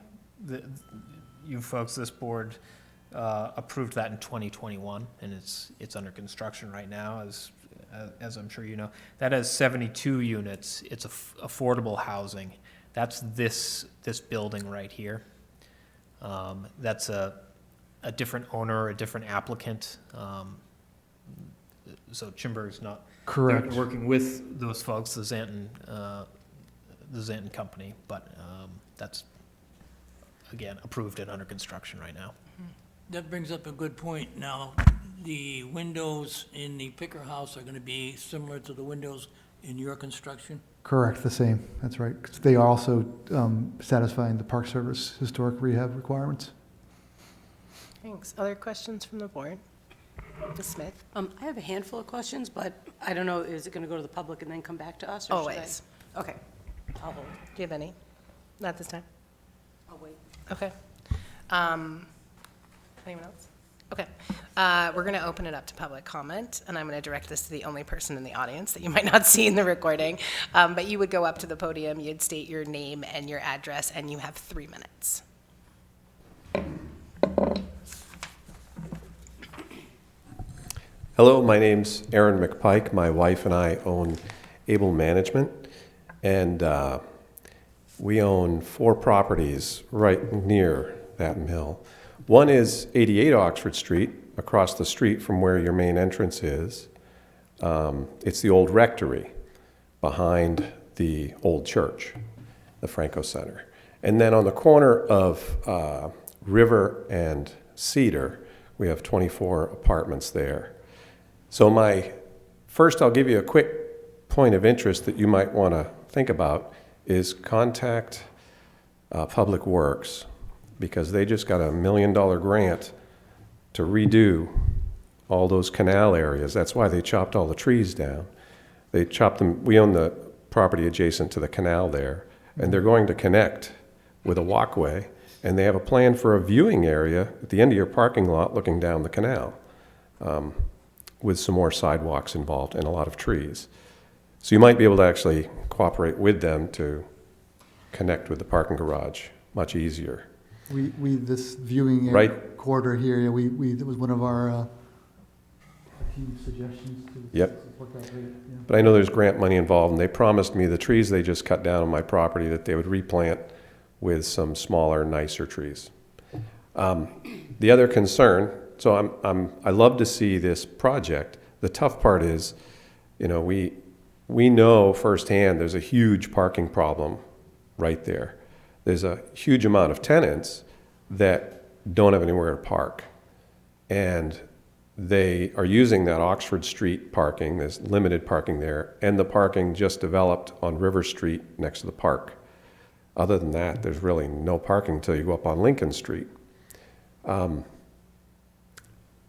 folks, this board, approved that in 2021, and it's under construction right now, as I'm sure you know. That has 72 units. It's affordable housing. That's this building right here. That's a different owner, a different applicant. So Chimberg's not. Correct. They're working with those folks, the Zanton company, but that's, again, approved and under construction right now. That brings up a good point. Now, the windows in the Picker House are going to be similar to the windows in your construction? Correct, the same, that's right. 'Cause they are also satisfying the Park Service historic rehab requirements. Thanks. Other questions from the board? Ms. Smith? I have a handful of questions, but I don't know, is it going to go to the public and then come back to us? Or should I- Always. Okay, I'll hold. Do you have any? Not this time? I'll wait. Okay. Anyone else? Okay. We're going to open it up to public comment, and I'm going to direct this to the only person in the audience that you might not see in the recording. But you would go up to the podium, you'd state your name and your address, and you have 3 minutes. Hello, my name's Aaron McPike. My wife and I own Able Management, and we own 4 properties right near that mill. One is 88 Oxford Street, across the street from where your main entrance is. It's the old rectory behind the old church, the Franco Center. And then on the corner of River and Cedar, we have 24 apartments there. So I'll give you a quick point of interest that you might want to think about is contact Public Works, because they just got a $1 million grant to redo all those canal areas. That's why they chopped all the trees down. They chopped them. We own the property adjacent to the canal there, and they're going to connect with a walkway, and they have a plan for a viewing area at the end of your parking lot looking down the canal, with some more sidewalks involved and a lot of trees. So you might be able to actually cooperate with them to connect with the parking garage much easier. This viewing Right. corridor here, it was one of our few suggestions to Yep. support that rate, yeah. But I know there's grant money involved, and they promised me the trees they just cut down on my property that they would replant with some smaller, nicer trees. The other concern, so I love to see this project. The tough part is, we know firsthand there's a huge parking problem right there. There's a huge amount of tenants that don't have anywhere to park. And they are using that Oxford Street parking, there's limited parking there, and the parking just developed on River Street next to the park. Other than that, there's really no parking until you go up on Lincoln Street.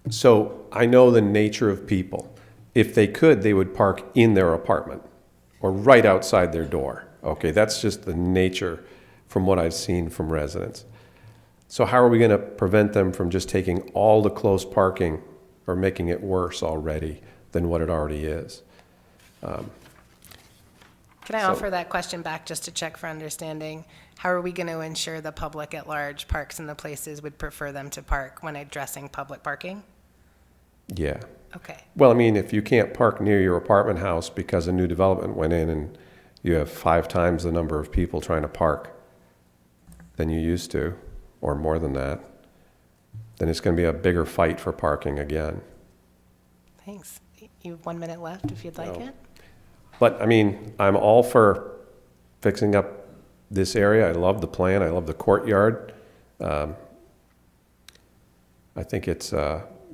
So I know the nature of people. If they could, they would park in their apartment or right outside their door. Okay, that's just the nature from what I've seen from residents. So how are we going to prevent them from just taking all the close parking or making it worse already than what it already is? Can I So- offer that question back just to check for understanding? How are we going to ensure the public at large parks in the places we'd prefer them to park when addressing public parking? Yeah. Okay. Well, I mean, if you can't park near your apartment house because a new development went in and you have 5 times the number of people trying to park than you used to, or more than that, then it's going to be a bigger fight for parking again. Thanks. You have 1 minute left if you'd like No. it. But, I mean, I'm all for fixing up this area. I love the plan. I love the courtyard. I think it's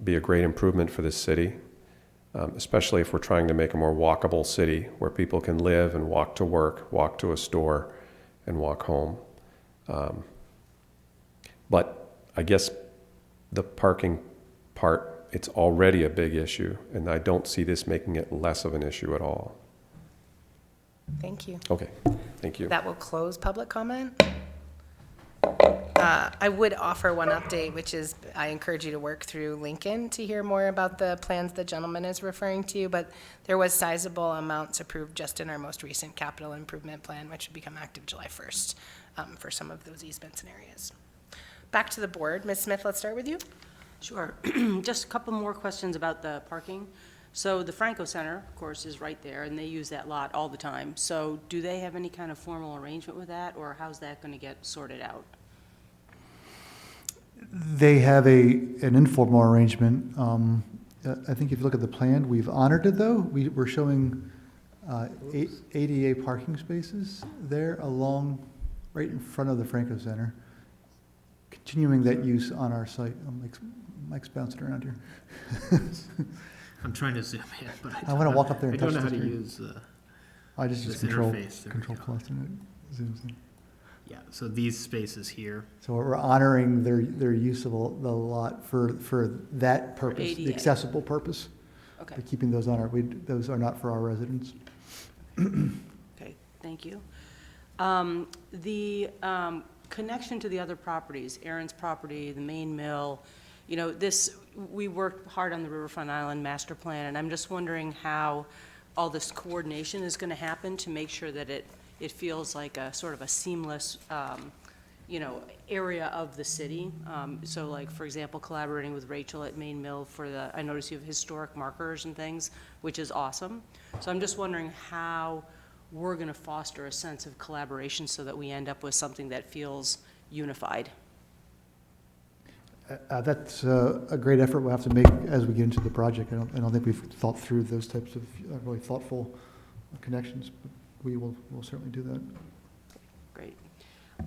be a great improvement for this city, especially if we're trying to make a more walkable city where people can live and walk to work, walk to a store, and walk home. But I guess the parking part, it's already a big issue, and I don't see this making it less of an issue at all. Thank you. Okay, thank you. That will close public comment. I would offer one update, which is I encourage you to work through Lincoln to hear more about the plans the gentleman is referring to, but there was sizable amounts approved just in our most recent capital improvement plan, which would become active July 1st for some of those easements and areas. Back to the board. Ms. Smith, let's start with you. Sure. Just a couple more questions about the parking. So the Franco Center, of course, is right there, and they use that lot all the time. So do they have any kind of formal arrangement with that, or how's that going to get sorted out? They have an informal arrangement. I think if you look at the plan, we've honored it, though. We're showing ADA parking spaces there along, right in front of the Franco Center, continuing that use on our site. Mike's bouncing around here. I'm trying to zoom in, but I want to walk up there I and don't touch know the how to screen. use, I just use this control interface. There we go. plus and it zooms in. yeah, so these spaces here. So we're honoring their use of the lot for that purpose, the ADA. accessible purpose. Okay. We're keeping those on those are not for our residents. Okay, thank you. The connection to the other properties, Aaron's property, the main mill, you know, we worked hard on the Riverfront Island master plan, and I'm just wondering how all this coordination is going to happen to make sure that it feels like a sort of a seamless, you know, area of the city. So like, for example, collaborating with Rachel at Main Mill I notice you have historic markers and things, which is awesome. So I'm just wondering how we're going to foster a sense of collaboration so that we end up with something that feels unified. That's a great effort we'll have to make as we get into the project. I don't think we've thought through those types of really thoughtful connections, but we'll certainly do that. Great.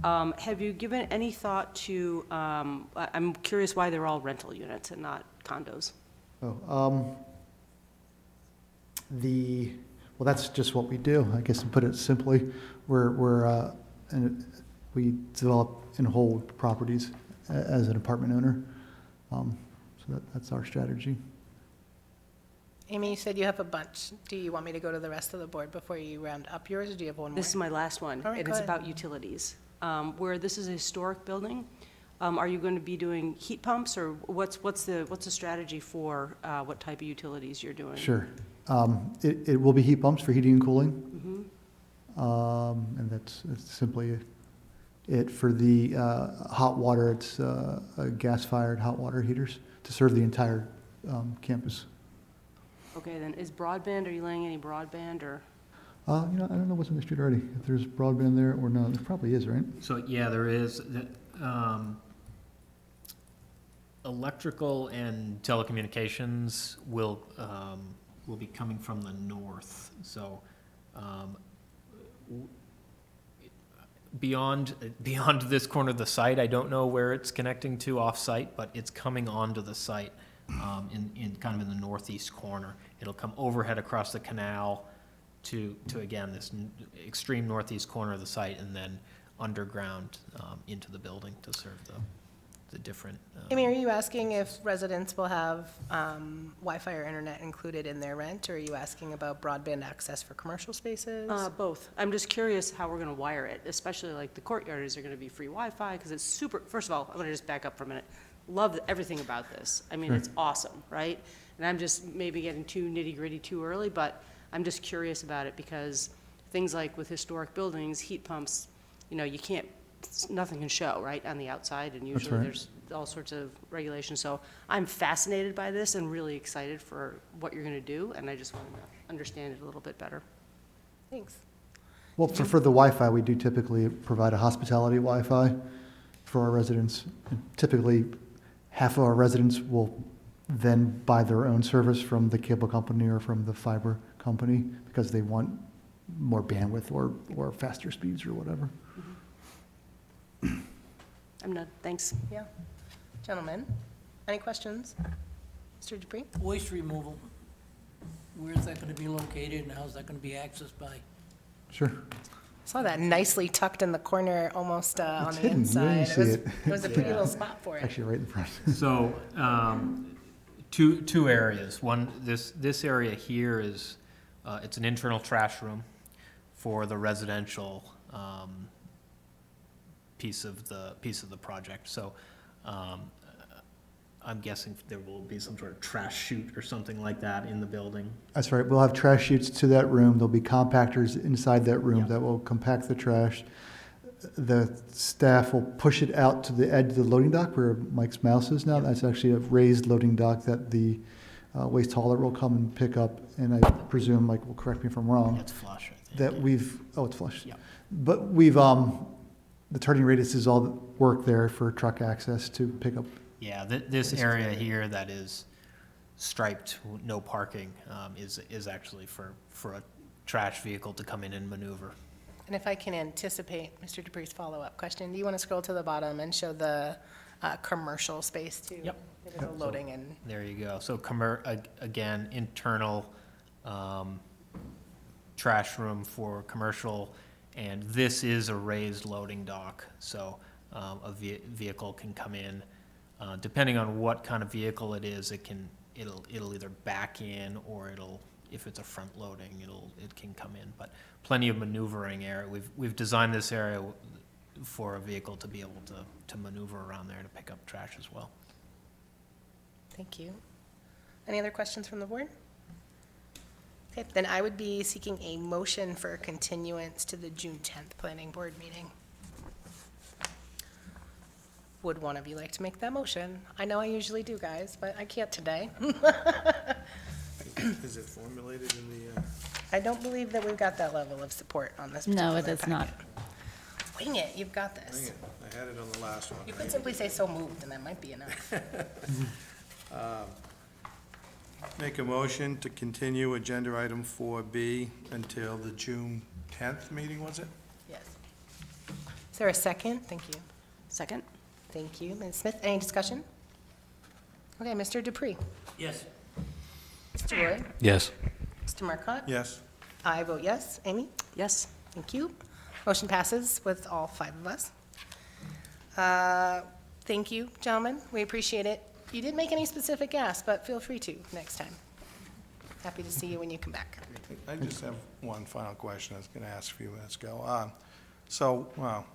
Have you given any thought to, I'm curious why they're all rental units and not condos? Well, that's just what we do. I guess to put it simply, we develop and hold properties as an apartment owner. So that's our strategy. Amy, you said you have a bunch. Do you want me to go to the rest of the board before you round up yours, or do you have one more? This is my last one, All right, and go it's ahead. about utilities. Where this is a historic building, are you going to be doing heat pumps, or what's the strategy for what type of utilities you're doing? Sure. It will be heat pumps for heating and cooling. Mm-hmm. And that's simply it. For the hot water, it's gas-fired hot water heaters to serve the entire campus. Okay, then is broadband, are you laying any broadband, or? I don't know what's on the street already, if there's broadband there or not. There probably is, right? So, yeah, there is. Electrical and telecommunications will be coming from the north. So, beyond this corner of the site, I don't know where it's connecting to off-site, but it's coming onto the site in kind of in the northeast corner. It'll come overhead across the canal to again, this extreme northeast corner of the site, and then underground into the building to serve the different. Amy, are you asking if residents will have Wi-Fi or internet included in their rent, or are you asking about broadband access for commercial spaces? Both. I'm just curious how we're going to wire it, especially like the courtyard. Is there going to be free Wi-Fi? Because it's super, first of all, I'm going to just back up for a minute. Love everything about this. I mean, it's awesome, right? And I'm just maybe getting too nitty-gritty too early, but I'm just curious about it because things like with historic buildings, heat pumps, you can't, nothing can show, right, on the outside, and usually right. there's all sorts of regulations. So I'm fascinated by this and really excited for what you're going to do, and I just want to understand it a little bit better. Thanks. Well, for the Wi-Fi, we do typically provide a hospitality Wi-Fi for our residents. And typically, half of our residents will then buy their own service from the cable company or from the fiber company because they want more bandwidth or faster speeds or whatever. I'm done, thanks. Yeah. Gentlemen, any questions? Mr. Dupree? Waste removal, where's that gonna be located and how's that gonna be accessed by? Sure. Saw that nicely tucked in the corner, almost on It's the hidden. You inside. didn't see it. It was a pretty little spot for it. Actually, right in front. So, two areas. One, this area here is, it's an internal trash room for the residential, piece of the project. So, I'm guessing there will be some sort of trash chute or something like that in the building. That's right. We'll have trash chutes to that room. There'll be compactors inside that room Yeah. that will compact the trash. The staff will push it out to the edge of the loading dock where Mike's mouse is now. Yeah. That's actually a raised loading dock that the waste hauler will come and pick up. And I presume, Mike will correct me if I'm wrong, It's flush, I think. that it's flush. Yeah. But the turning radius is all the work there for truck access to pick up. Yeah, this area here that is striped, no parking, is actually for a trash vehicle to come in and maneuver. And if I can anticipate Mr. Dupree's follow-up question, do you want to scroll to the bottom and show the commercial space too? Yep. There's a loading and, There you go. So again, internal trash room for commercial, and this is a raised loading dock, so a vehicle can come in. Depending on what kind of vehicle it is, it'll either back in or if it's a front loading, it can come in. But plenty of maneuvering area. We've designed this area for a vehicle to be able to maneuver around there to pick up trash as well. thank you. Any other questions from the board? Okay, then I would be seeking a motion for a continuance to the June 10th planning board meeting. Would one of you like to make that motion? I know I usually do, guys, but I can't today. Is it formulated in the, I don't believe that we've got that level of support on this No, particular it is not. packet. Wing it, you've got bring this. it, I had it on the last one. You could simply say so moved, and that might be enough. Make a motion to continue agenda item 4B until the June 10th meeting, was it? Yes. Is there a second? Thank you. Second? Thank you. Ms. Smith, any discussion? Okay, Mr. Dupree. Yes. Mr. Roy? Yes. Mr. Marcotte? Yes. I vote yes. Amy? Yes? Thank you. Motion passes with all 5 of us. Thank you, gentlemen. We appreciate it. You didn't make any specific asks, but feel free to next time. Happy to see you when you come back. I just have one final question I was going to ask a few minutes ago. So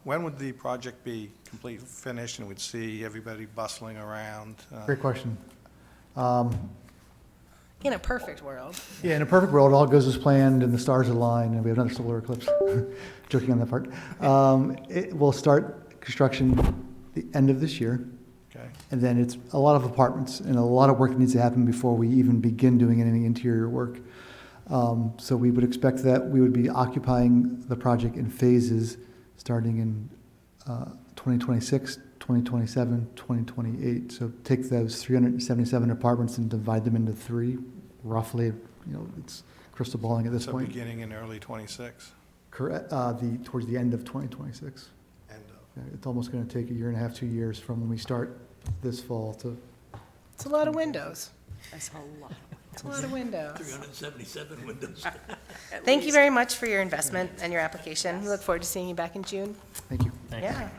when would the project be complete, finished, and we'd see everybody bustling around? Great question. In a perfect world. Yeah, in a perfect world, all goes as planned and the stars align and we have another solar eclipse. Joking on that part. It will start construction the end of this year. Okay. And then it's a lot of apartments and a lot of work needs to happen before we even begin doing any interior work. So we would expect that we would be occupying the project in phases starting in 2026, 2027, 2028. So take those 377 apartments and divide them into 3, roughly, it's crystal balling at this So point. beginning in early '26? Correct, towards the end of 2026. End of. Yeah, it's almost going to take a year and a half, 2 years from when we start this fall to, It's a lot of windows. That's a lot. It's a lot of windows. 377 windows. Thank you very much for your investment and your application. We look forward to seeing you back in June. thank you. Yeah.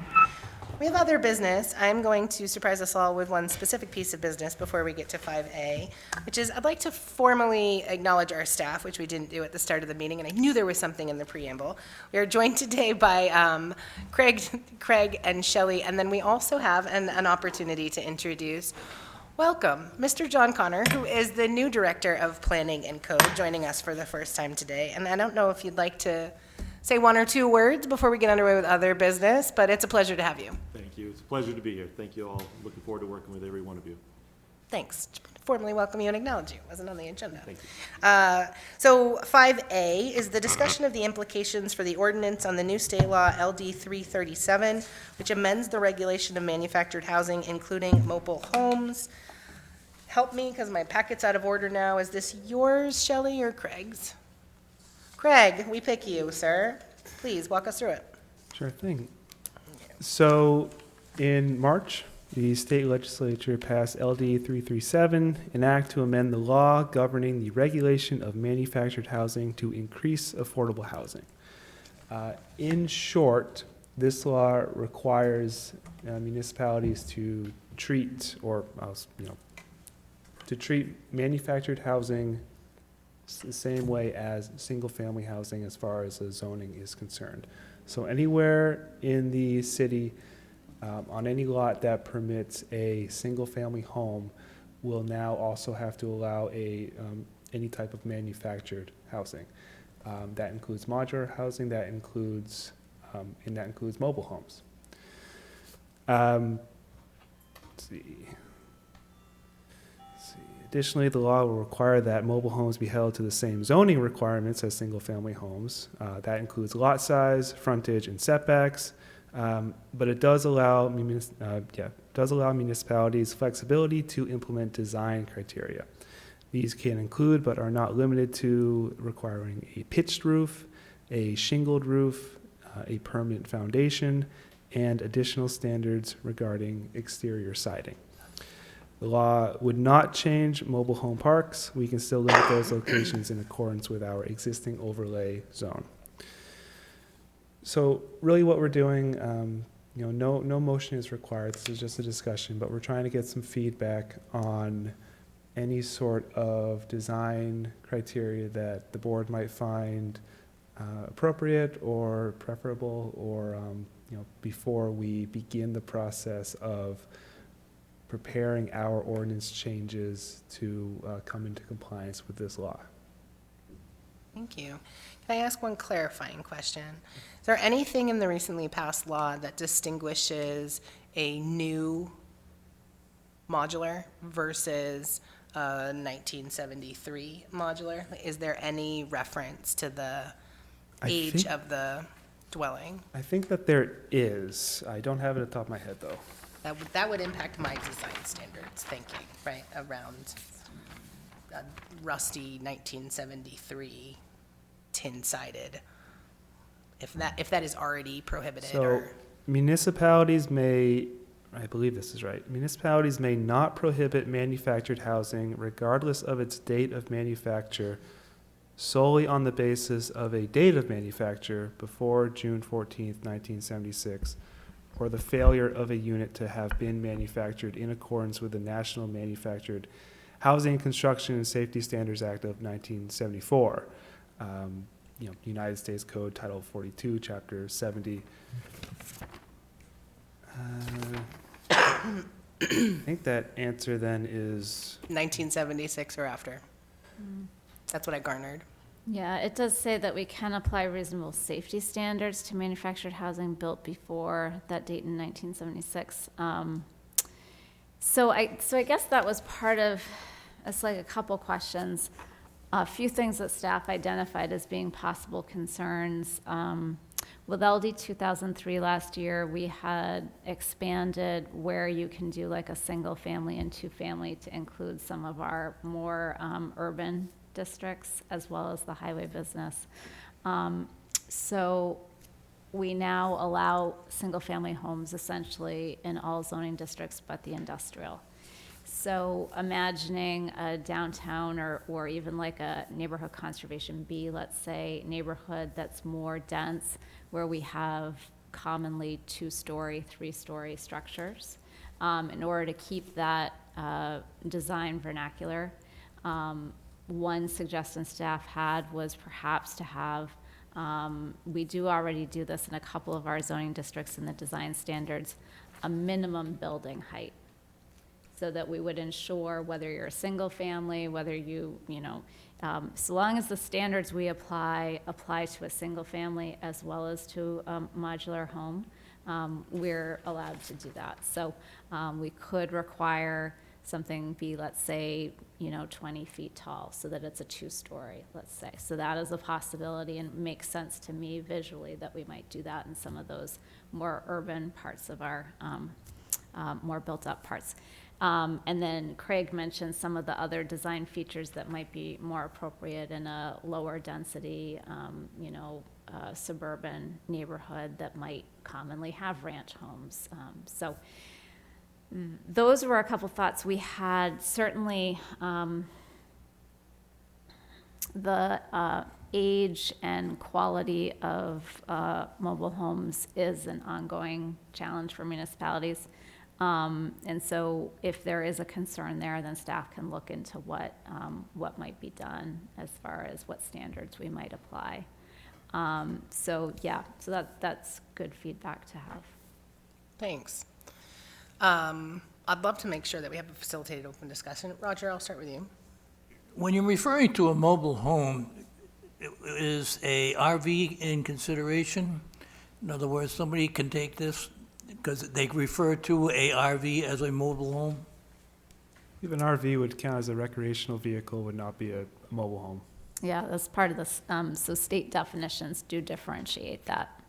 We have other business. I'm going to surprise us all with one specific piece of business before we get to 5A, which is I'd like to formally acknowledge our staff, which we didn't do at the start of the meeting, and I knew there was something in the preamble. We are joined today by Craig and Shelley, and then we also have an opportunity to introduce Welcome, Mr. John Connor, who is the new Director of Planning and Code, joining us for the first time today. And I don't know if you'd like to say one or two words before we get underway with other business, but it's a pleasure to have you. Thank you. It's a pleasure to be here. Thank you all. Looking forward to working with every one of you. Thanks. Formally welcome you and acknowledge you. Wasn't on the agenda. Thank you. So 5A is the discussion of the implications for the ordinance on the new state law LD 337, which amends the regulation of manufactured housing, including mobile homes. Help me, because my packet's out of order now. Is this yours, Shelley, or Craig's? Craig, we pick you, sir. Please walk us through it. Sure thing. So in March, the state legislature passed LD 337, an act to amend the law governing the regulation of manufactured housing to increase affordable housing. In short, this law requires municipalities to treat, to treat manufactured housing the same way as single-family housing as far as the zoning is concerned. So anywhere in the city, on any lot that permits a single-family home will now also have to allow any type of manufactured housing. That includes modular housing, that includes mobile homes. Let's see. Additionally, the law will require that mobile homes be held to the same zoning requirements as single-family homes. That includes lot size, frontage, and setbacks. But it does allow municipalities flexibility to implement design criteria. These can include, but are not limited to, requiring a pitched roof, a shingled roof, a permanent foundation, and additional standards regarding exterior siding. The law would not change mobile home parks. We can still limit those locations in accordance with our existing overlay zone. So really what we're doing, no motion is required. This is just a discussion, but we're trying to get some feedback on any sort of design criteria that the board might find appropriate or preferable, or before we begin the process of preparing our ordinance changes to come into compliance with this law. Thank you. Can I ask one clarifying question? Is there anything in the recently passed law that distinguishes a new modular versus a 1973 modular? Is there any reference to the age of the dwelling? I think that there is. I don't have it at the top of my head, though. That would impact my design standards thinking, right, around a rusty 1973 tin-sided, if that is already prohibited. So municipalities may, I believe this is right, municipalities may not prohibit manufactured housing regardless of its date of manufacture solely on the basis of a date of manufacture before June 14th, 1976, or the failure of a unit to have been manufactured in accordance with the National Manufactured Housing, Construction, and Safety Standards Act of 1974. United States Code, Title 42, Chapter 70. I think that answer then is 1976 or after. That's what I garnered. Yeah, it does say that we can apply reasonable safety standards to manufactured housing built before that date in 1976. So I guess that was part of, it's like a couple questions. A few things that staff identified as being possible concerns. With LD 2003 last year, we had expanded where you can do like a single family and two family to include some of our more urban districts as well as the highway business. So we now allow single family homes essentially in all zoning districts but the industrial. So imagining a downtown or even like a neighborhood conservation B, let's say, neighborhood that's more dense, where we have commonly 2-story, 3-story structures. In order to keep that design vernacular, one suggestion staff had was perhaps to have, we do already do this in a couple of our zoning districts in the design standards, a minimum building height. so that we would ensure whether you're a single family, whether so long as the standards we apply to a single family as well as to a modular home, we're allowed to do that. So we could require something be, let's say, 20 feet tall, so that it's a 2-story, let's say. So that is a possibility, and it makes sense to me visually that we might do that in some of those more urban parts of our, more built-up parts. And then Craig mentioned some of the other design features that might be more appropriate in a lower density, suburban neighborhood that might commonly have ranch homes. So those were a couple thoughts we had. Certainly, the age and quality of mobile homes is an ongoing challenge for municipalities. And so if there is a concern there, then staff can look into what might be done as far as what standards we might apply. So that's good feedback to have. Thanks. I'd love to make sure that we have a facilitated open discussion. Roger, I'll start with you. When you're referring to a mobile home, is a RV in consideration? In other words, somebody can take this because they refer to a RV as a mobile home? Even an RV would count as a recreational vehicle, would not be a mobile home. Yeah, that's part of this. So state definitions do differentiate that.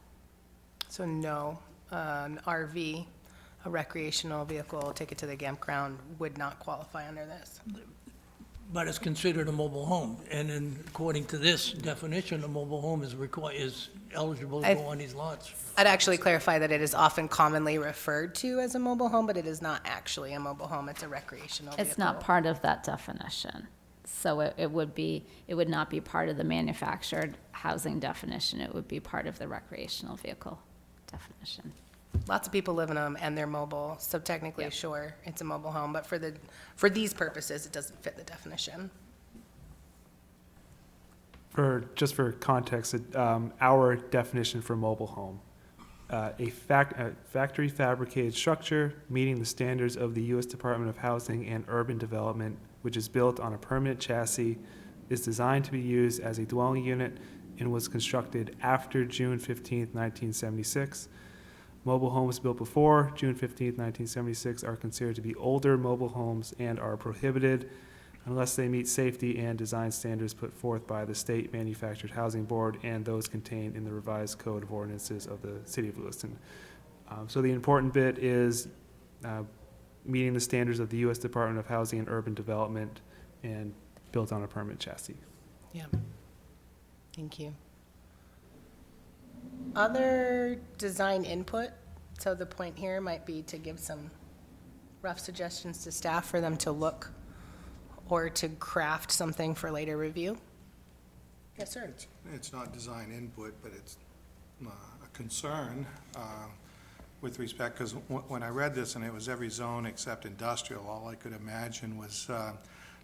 So no, an RV, a recreational vehicle, take it to the campground, would not qualify under this. But it's considered a mobile home, and then according to this definition, a mobile home is eligible to go on these lots. I'd actually clarify that it is often commonly referred to as a mobile home, but it is not actually a mobile home. It's a recreational vehicle. It's not part of that definition. So it would not be part of the manufactured housing definition. It would be part of the recreational vehicle definition. Lots of people live in them and they're mobile, so technically, Yep. sure, it's a mobile home, but for these purposes, it doesn't fit the definition. Just for context, our definition for mobile home, a factory fabricated structure meeting the standards of the U.S. Department of Housing and Urban Development, which is built on a permanent chassis, is designed to be used as a dwelling unit, and was constructed after June 15th, 1976. Mobile homes built before June 15th, 1976 are considered to be older mobile homes and are prohibited unless they meet safety and design standards put forth by the State Manufactured Housing Board and those contained in the revised Code of Ordinances of the City of Lewiston. So the important bit is meeting the standards of the U.S. Department of Housing and Urban Development and built on a permanent chassis. Yeah. Thank you. Other design input, so the point here might be to give some rough suggestions to staff for them to look or to craft something for later review. Yes, sir. It's not design input, but it's a concern with respect, because when I read this and it was every zone except industrial, all I could imagine was,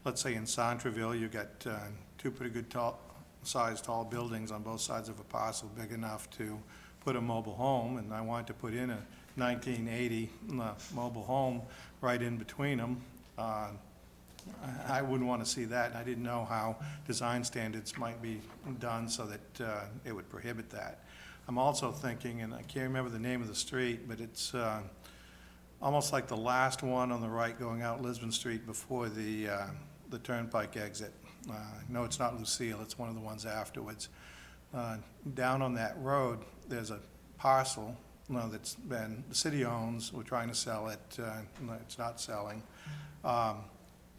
let's say in Centreville, you got two pretty good sized tall buildings on both sides of a parcel big enough to put a mobile home, and I wanted to put in a 1980 mobile home right in between them. I wouldn't want to see that, and I didn't know how design standards might be done so that it would prohibit that. I'm also thinking, and I can't remember the name of the street, but it's almost like the last one on the right going out Lisbon Street before the Turnpike exit. No, it's not Lucille, it's one of the ones afterwards. Down on that road, there's a parcel that's been, the city owns, we're trying to sell it, it's not selling.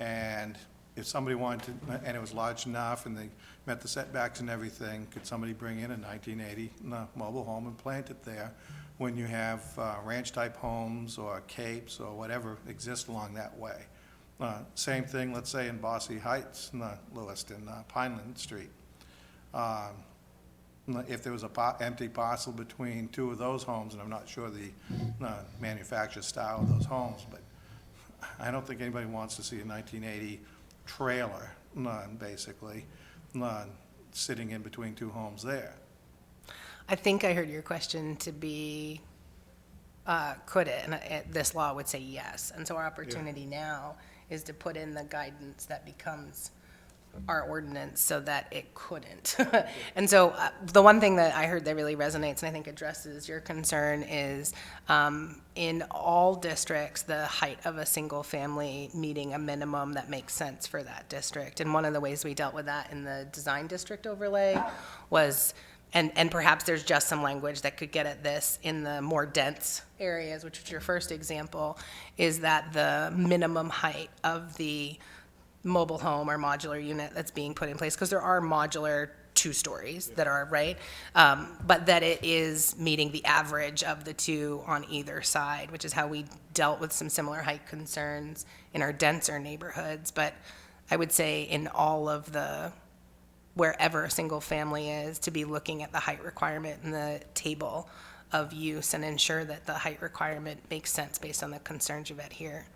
And if somebody wanted to, and it was large enough and they met the setbacks and everything, could somebody bring in a 1980 mobile home and plant it there when you have ranch-type homes or capes or whatever exist along that way? Same thing, let's say in Bossy Heights, Lewiston, Pineland Street. If there was a empty parcel between two of those homes, and I'm not sure the manufactured style of those homes, but I don't think anybody wants to see a 1980 trailer, basically, sitting in between two homes there. I think I heard your question to be could it? And this law would say yes. And so our opportunity now is to put in the guidance that becomes our ordinance so that it couldn't. And so the one thing that I heard that really resonates and I think addresses your concern is in all districts, the height of a single family meeting a minimum that makes sense for that district. And one of the ways we dealt with that in the design district overlay was, and perhaps there's just some language that could get at this in the more dense areas, which was your first example, is that the minimum height of the mobile home or modular unit that's being put in place, because there are modular 2 stories that are, right? But that it is meeting the average of the 2 on either side, which is how we dealt with some similar height concerns in our denser neighborhoods. But I would say in all of the, wherever a single family is, to be looking at the height requirement in the table of use and ensure that the height requirement makes sense based on the concerns you've had here.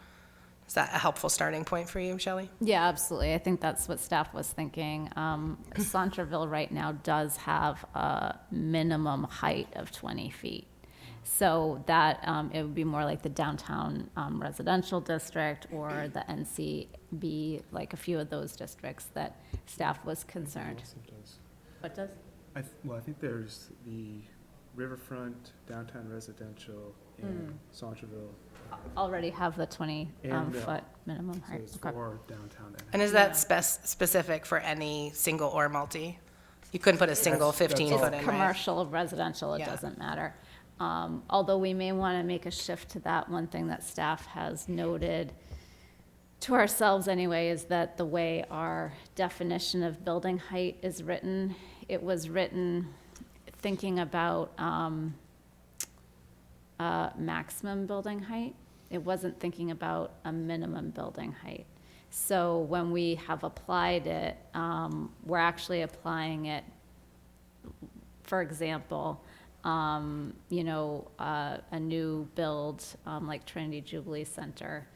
Is that a helpful starting point for you, Shelley? Yeah, absolutely. I think that's what staff was thinking. Centerville right now does have a minimum height of 20 feet. So that, it would be more like the downtown residential district or the NCB, like a few of those districts that staff was concerned. Also does. What does? Well, I think there's the Riverfront, downtown residential, and Centerville. Already have the 20 And, foot minimum So height. it's Okay. for downtown. And is that specific for any single or multi? You couldn't put a single 15-foot in, It's right? commercial, residential, it Yeah. doesn't matter. Although we may want to make a shift to that, one thing that staff has noted to ourselves anyway is that the way our definition of building height is written, it was written thinking about maximum building height. It wasn't thinking about a minimum building height. So when we have applied it, we're actually applying it, for example, a new build like Trinity Jubilee Center,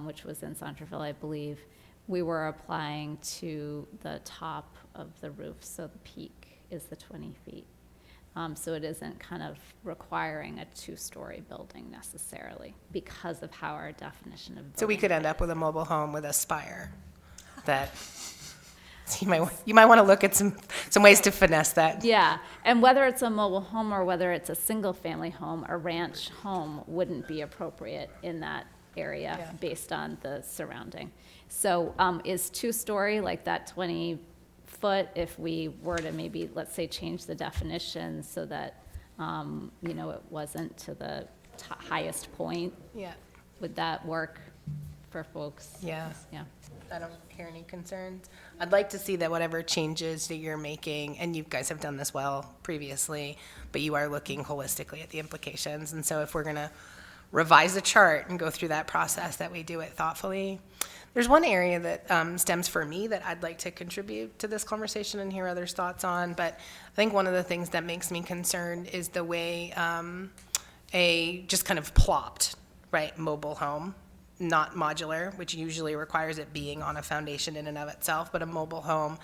which was in Centerville, I believe. We were applying to the top of the roof, so the peak is the 20 feet. So it isn't kind of requiring a 2-story building necessarily because of how our definition of building. So we could end up with a mobile home with a spire that, so you might want to look at some ways to finesse that. Yeah, and whether it's a mobile home or whether it's a single-family home, a ranch home wouldn't be appropriate in that area Yeah. based on the surrounding. So is 2-story, like that 20-foot, if we were to maybe, let's say, change the definition so that, it wasn't to the highest point, Yeah, would that work for folks? Yeah. Yeah. I don't hear any concerns. I'd like to see that whatever changes that you're making, and you guys have done this well previously, but you are looking holistically at the implications. And so if we're going to revise the chart and go through that process, that we do it thoughtfully. There's one area that stems for me that I'd like to contribute to this conversation and hear others' thoughts on, but I think one of the things that makes me concerned is the way a just kind of plopped, right, mobile home, not modular, which usually requires it being on a foundation in and of itself, but a mobile home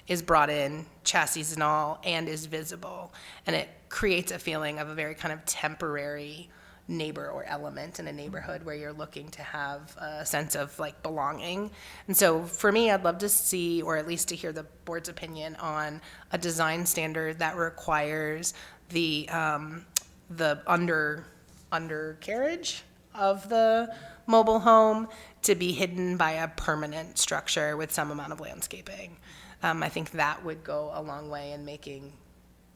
is brought in, chassis and all, and is visible. And it creates a feeling of a very kind of temporary neighbor or element in a neighborhood where you're looking to have a sense of like belonging. And so for me, I'd love to see, or at least to hear the board's opinion on a design standard that requires the undercarriage of the mobile home to be hidden by a permanent structure with some amount of landscaping. I think that would go a long way in making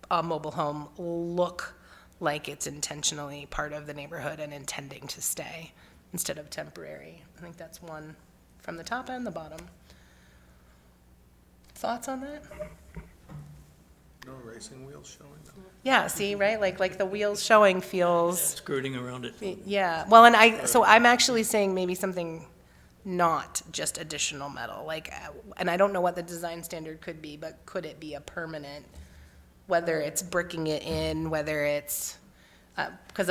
a mobile home look like it's intentionally part of the neighborhood and intending to stay instead of temporary. I think that's one from the top and the bottom. Thoughts on that? No racing wheels showing. Yeah, see, right? Like the wheels showing feels, Skirting around it. yeah. Well, and so I'm actually saying maybe something not just additional metal, like, and I don't know what the design standard could be, but could it be a permanent, whether it's bricking it in, whether it's, because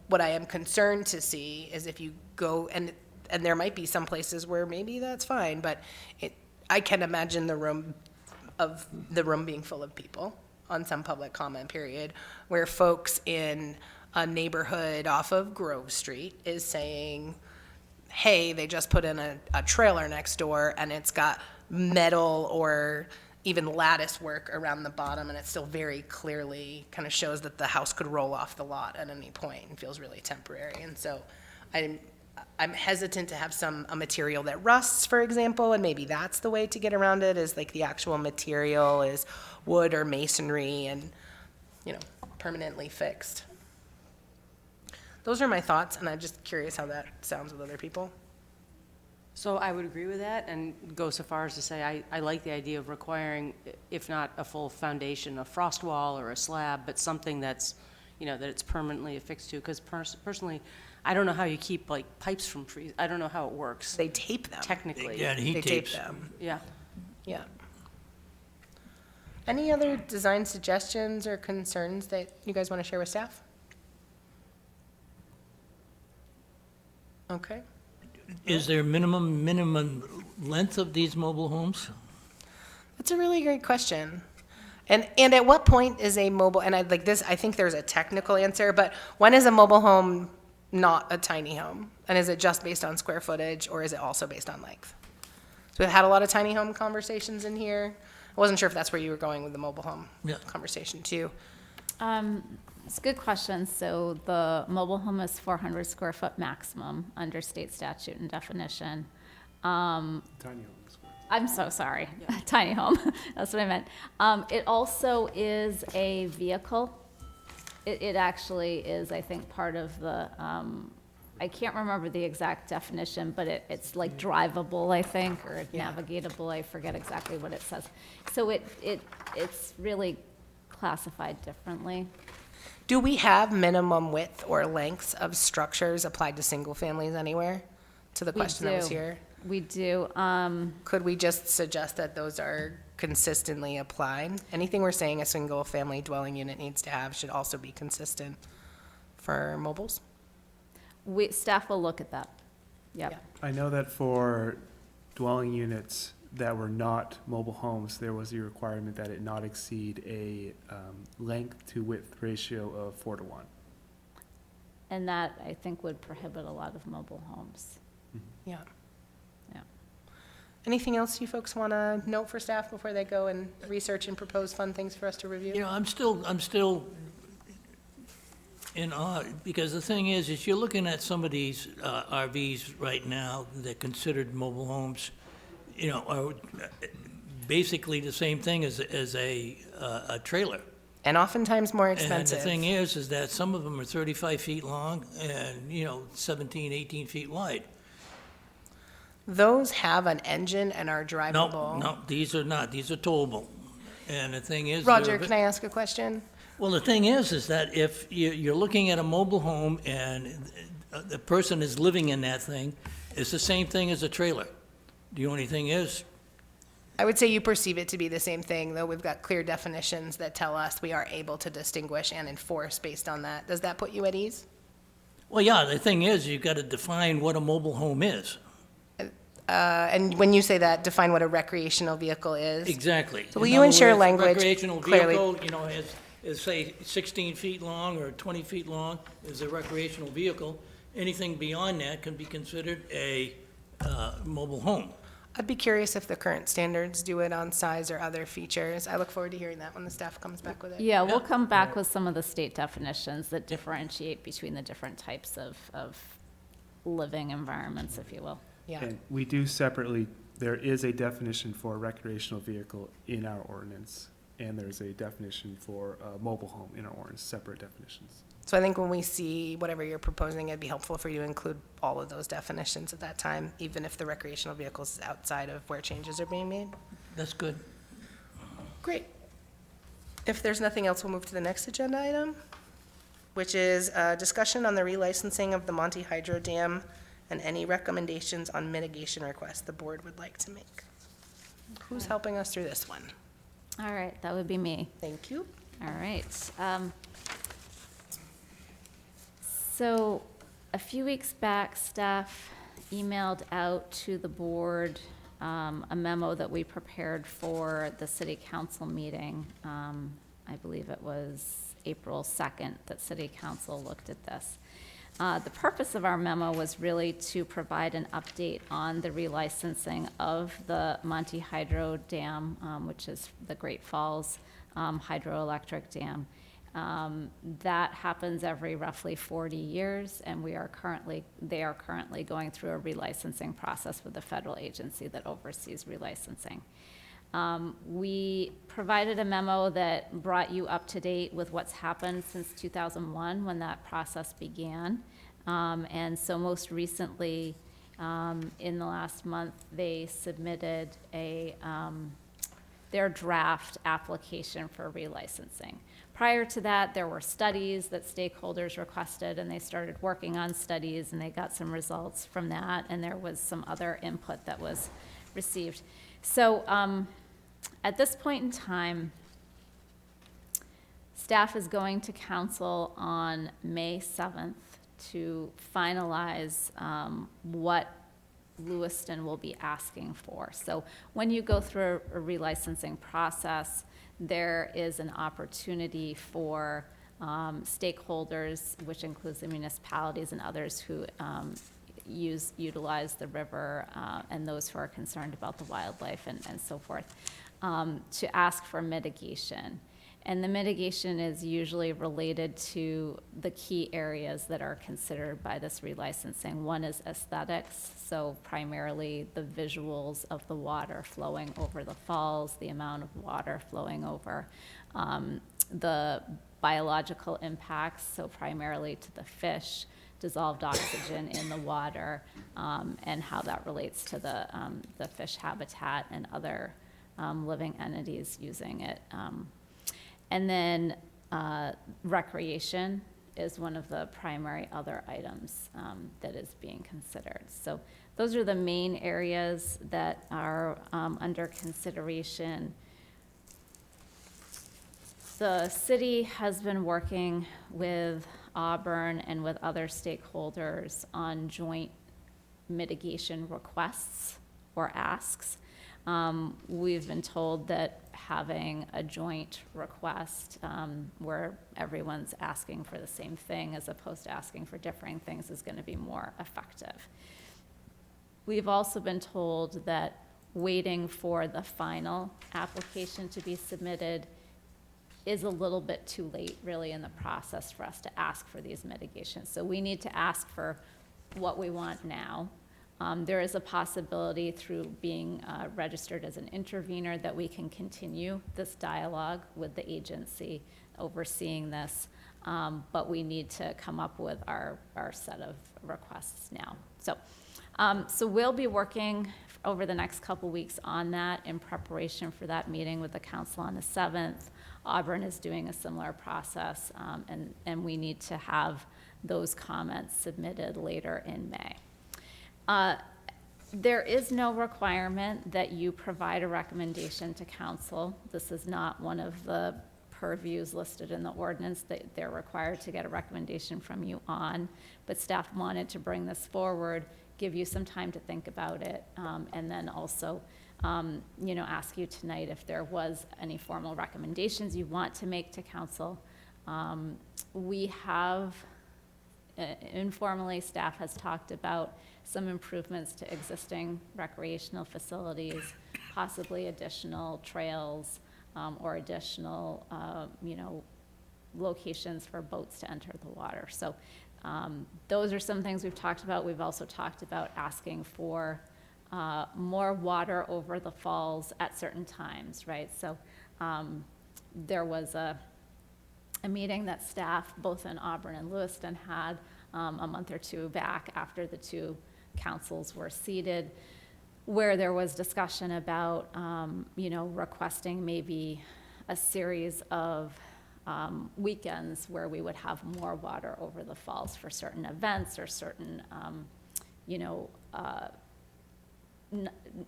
what I am concerned to see is if you go, and there might be some places where maybe that's fine, but I can imagine the room being full of people on some public comment period, where folks in a neighborhood off of Grove Street is saying, hey, they just put in a trailer next door and it's got metal or even lattice work around the bottom, and it still very clearly kind of shows that the house could roll off the lot at any point and feels really temporary. And so I'm hesitant to have a material that rusts, for example, and maybe that's the way to get around it, is like the actual material is wood or masonry and, you know, permanently fixed. Those are my thoughts, and I'm just curious how that sounds with other people. So I would agree with that and go so far as to say I like the idea of requiring, if not a full foundation, a frost wall or a slab, but something that's, you know, that it's permanently affixed to. Because personally, I don't know how you keep like pipes from freeze. I don't know how it works They tape them. technically. Yeah, and They heat tape tapes. them. Yeah. Yeah. Any other design suggestions or concerns that you guys want to share with staff? Okay. Is there minimum length of these mobile homes? That's a really great question. And at what point is a mobile, and I like this, I think there's a technical answer, but when is a mobile home not a tiny home? And is it just based on square footage, or is it also based on length? So we've had a lot of tiny home conversations in here. I wasn't sure if that's where you were going with the mobile home conversation too. It's a good question. So the mobile home is 400 square foot maximum under state statute and definition. Tiny homes. I'm so sorry, tiny home, that's what I meant. It also is a vehicle. It actually is, I think, part of the, I can't remember the exact definition, but it's like drivable, I think, or navigatable, I forget exactly what it says. So it's really classified differently. Do we have minimum width or lengths of structures applied to single families anywhere? To the question that was here? We do. Could we just suggest that those are consistently applied? Anything we're saying a single family dwelling unit needs to have should also be consistent for mobiles? Staff will look at that. Yep. Yeah. I know that for dwelling units that were not mobile homes, there was a requirement that it not exceed a length to width ratio of 4:1. And that, I think, would prohibit a lot of mobile homes. Yeah. Yeah. Anything else you folks want to note for staff before they go and research and propose fun things for us to review? You know, I'm still in awe, because the thing is you're looking at some of these RVs right now, they're considered mobile homes, you know, are basically the same thing as a trailer. And oftentimes more And expensive. the thing is that some of them are 35 feet long and, you know, 17, 18 feet wide. Those have an engine and are drivable. No, these are not. These are towable. And the thing is... Roger, can I ask a question? Well, the thing is that if you're looking at a mobile home and the person is living in that thing, it's the same thing as a trailer. The only thing is, I would say you perceive it to be the same thing, though we've got clear definitions that tell us we are able to distinguish and enforce based on that. Does that put you at ease? well, yeah, the thing is, you've got to define what a mobile home is. And when you say that, define what a recreational vehicle is. Exactly. So will In you other ensure words, language recreational clearly- vehicle, you know, is say 16 feet long or 20 feet long is a recreational vehicle. Anything beyond that can be considered a mobile home. I'd be curious if the current standards do it on size or other features. I look forward to hearing that when the staff comes back with it. Yeah, we'll come back with some of the state definitions that differentiate between the different types of living environments, if you will. Yeah. And we do separately, there is a definition for a recreational vehicle in our ordinance, and there's a definition for a mobile home in our ordinance, separate definitions. So I think when we see whatever you're proposing, it'd be helpful for you to include all of those definitions at that time, even if the recreational vehicles is outside of where changes are being made. That's good. Great. If there's nothing else, we'll move to the next agenda item, which is a discussion on the relicensing of the Monty Hydro Dam and any recommendations on mitigation requests the board would like to make. Who's helping us through this one? All right, that would be me. Thank you. All right. So a few weeks back, staff emailed out to the board a memo that we prepared for the city council meeting. I believe it was April 2nd that City Council looked at this. The purpose of our memo was really to provide an update on the relicensing of the Monty Hydro Dam, which is the Great Falls hydroelectric dam. That happens every roughly 40 years, and they are currently going through a relicensing process with the federal agency that oversees relicensing. We provided a memo that brought you up to date with what's happened since 2001 when that process began. And so most recently, in the last month, they submitted their draft application for relicensing. Prior to that, there were studies that stakeholders requested, and they started working on studies, and they got some results from that, and there was some other input that was received. So at this point in time, staff is going to council on May 7th to finalize what Lewiston will be asking for. So when you go through a relicensing process, there is an opportunity for stakeholders, which includes the municipalities and others who utilize the river and those who are concerned about the wildlife and so forth, to ask for mitigation. And the mitigation is usually related to the key areas that are considered by this relicensing. One is aesthetics, so primarily the visuals of the water flowing over the falls, the amount of water flowing over, the biological impacts, so primarily to the fish, dissolved oxygen in the water, and how that relates to the fish habitat and other living entities using it. And then recreation is one of the primary other items that is being considered. So those are the main areas that are under consideration. The city has been working with Auburn and with other stakeholders on joint mitigation requests or asks. We've been told that having a joint request where everyone's asking for the same thing as opposed to asking for differing things is going to be more effective. We've also been told that waiting for the final application to be submitted is a little bit too late, really, in the process for us to ask for these mitigations. So we need to ask for what we want now. There is a possibility through being registered as an intervener that we can continue this dialogue with the agency overseeing this, but we need to come up with our set of requests now. So we'll be working over the next couple weeks on that in preparation for that meeting with the council on the 7th. Auburn is doing a similar process, and we need to have those comments submitted later in May. There is no requirement that you provide a recommendation to council. This is not one of the purviews listed in the ordinance that they're required to get a recommendation from you on, but staff wanted to bring this forward, give you some time to think about it, and then also ask you tonight if there was any formal recommendations you want to make to council. We have, informally, staff has talked about some improvements to existing recreational facilities, possibly additional trails or additional, locations for boats to enter the water. So those are some things we've talked about. We've also talked about asking for more water over the falls at certain times, right? So there was a meeting that staff, both in Auburn and Lewiston, had a month or two back after the two councils were seated, where there was discussion about, requesting maybe a series of weekends where we would have more water over the falls for certain events or certain,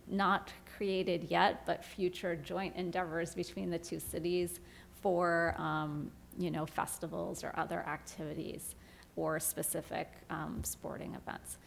not created yet, but future joint endeavors between the two cities for, festivals or other activities or specific sporting events.